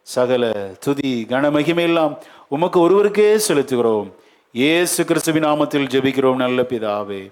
சகல துதி கன மகிமையெல்லாம் உமக்கு ஒருவருக்கே செலுத்துகிறோம். இயேசு கிறிஸ்துவின் நாமத்தில் ஜெபிக்கிறோம் நல்ல பிதாவே.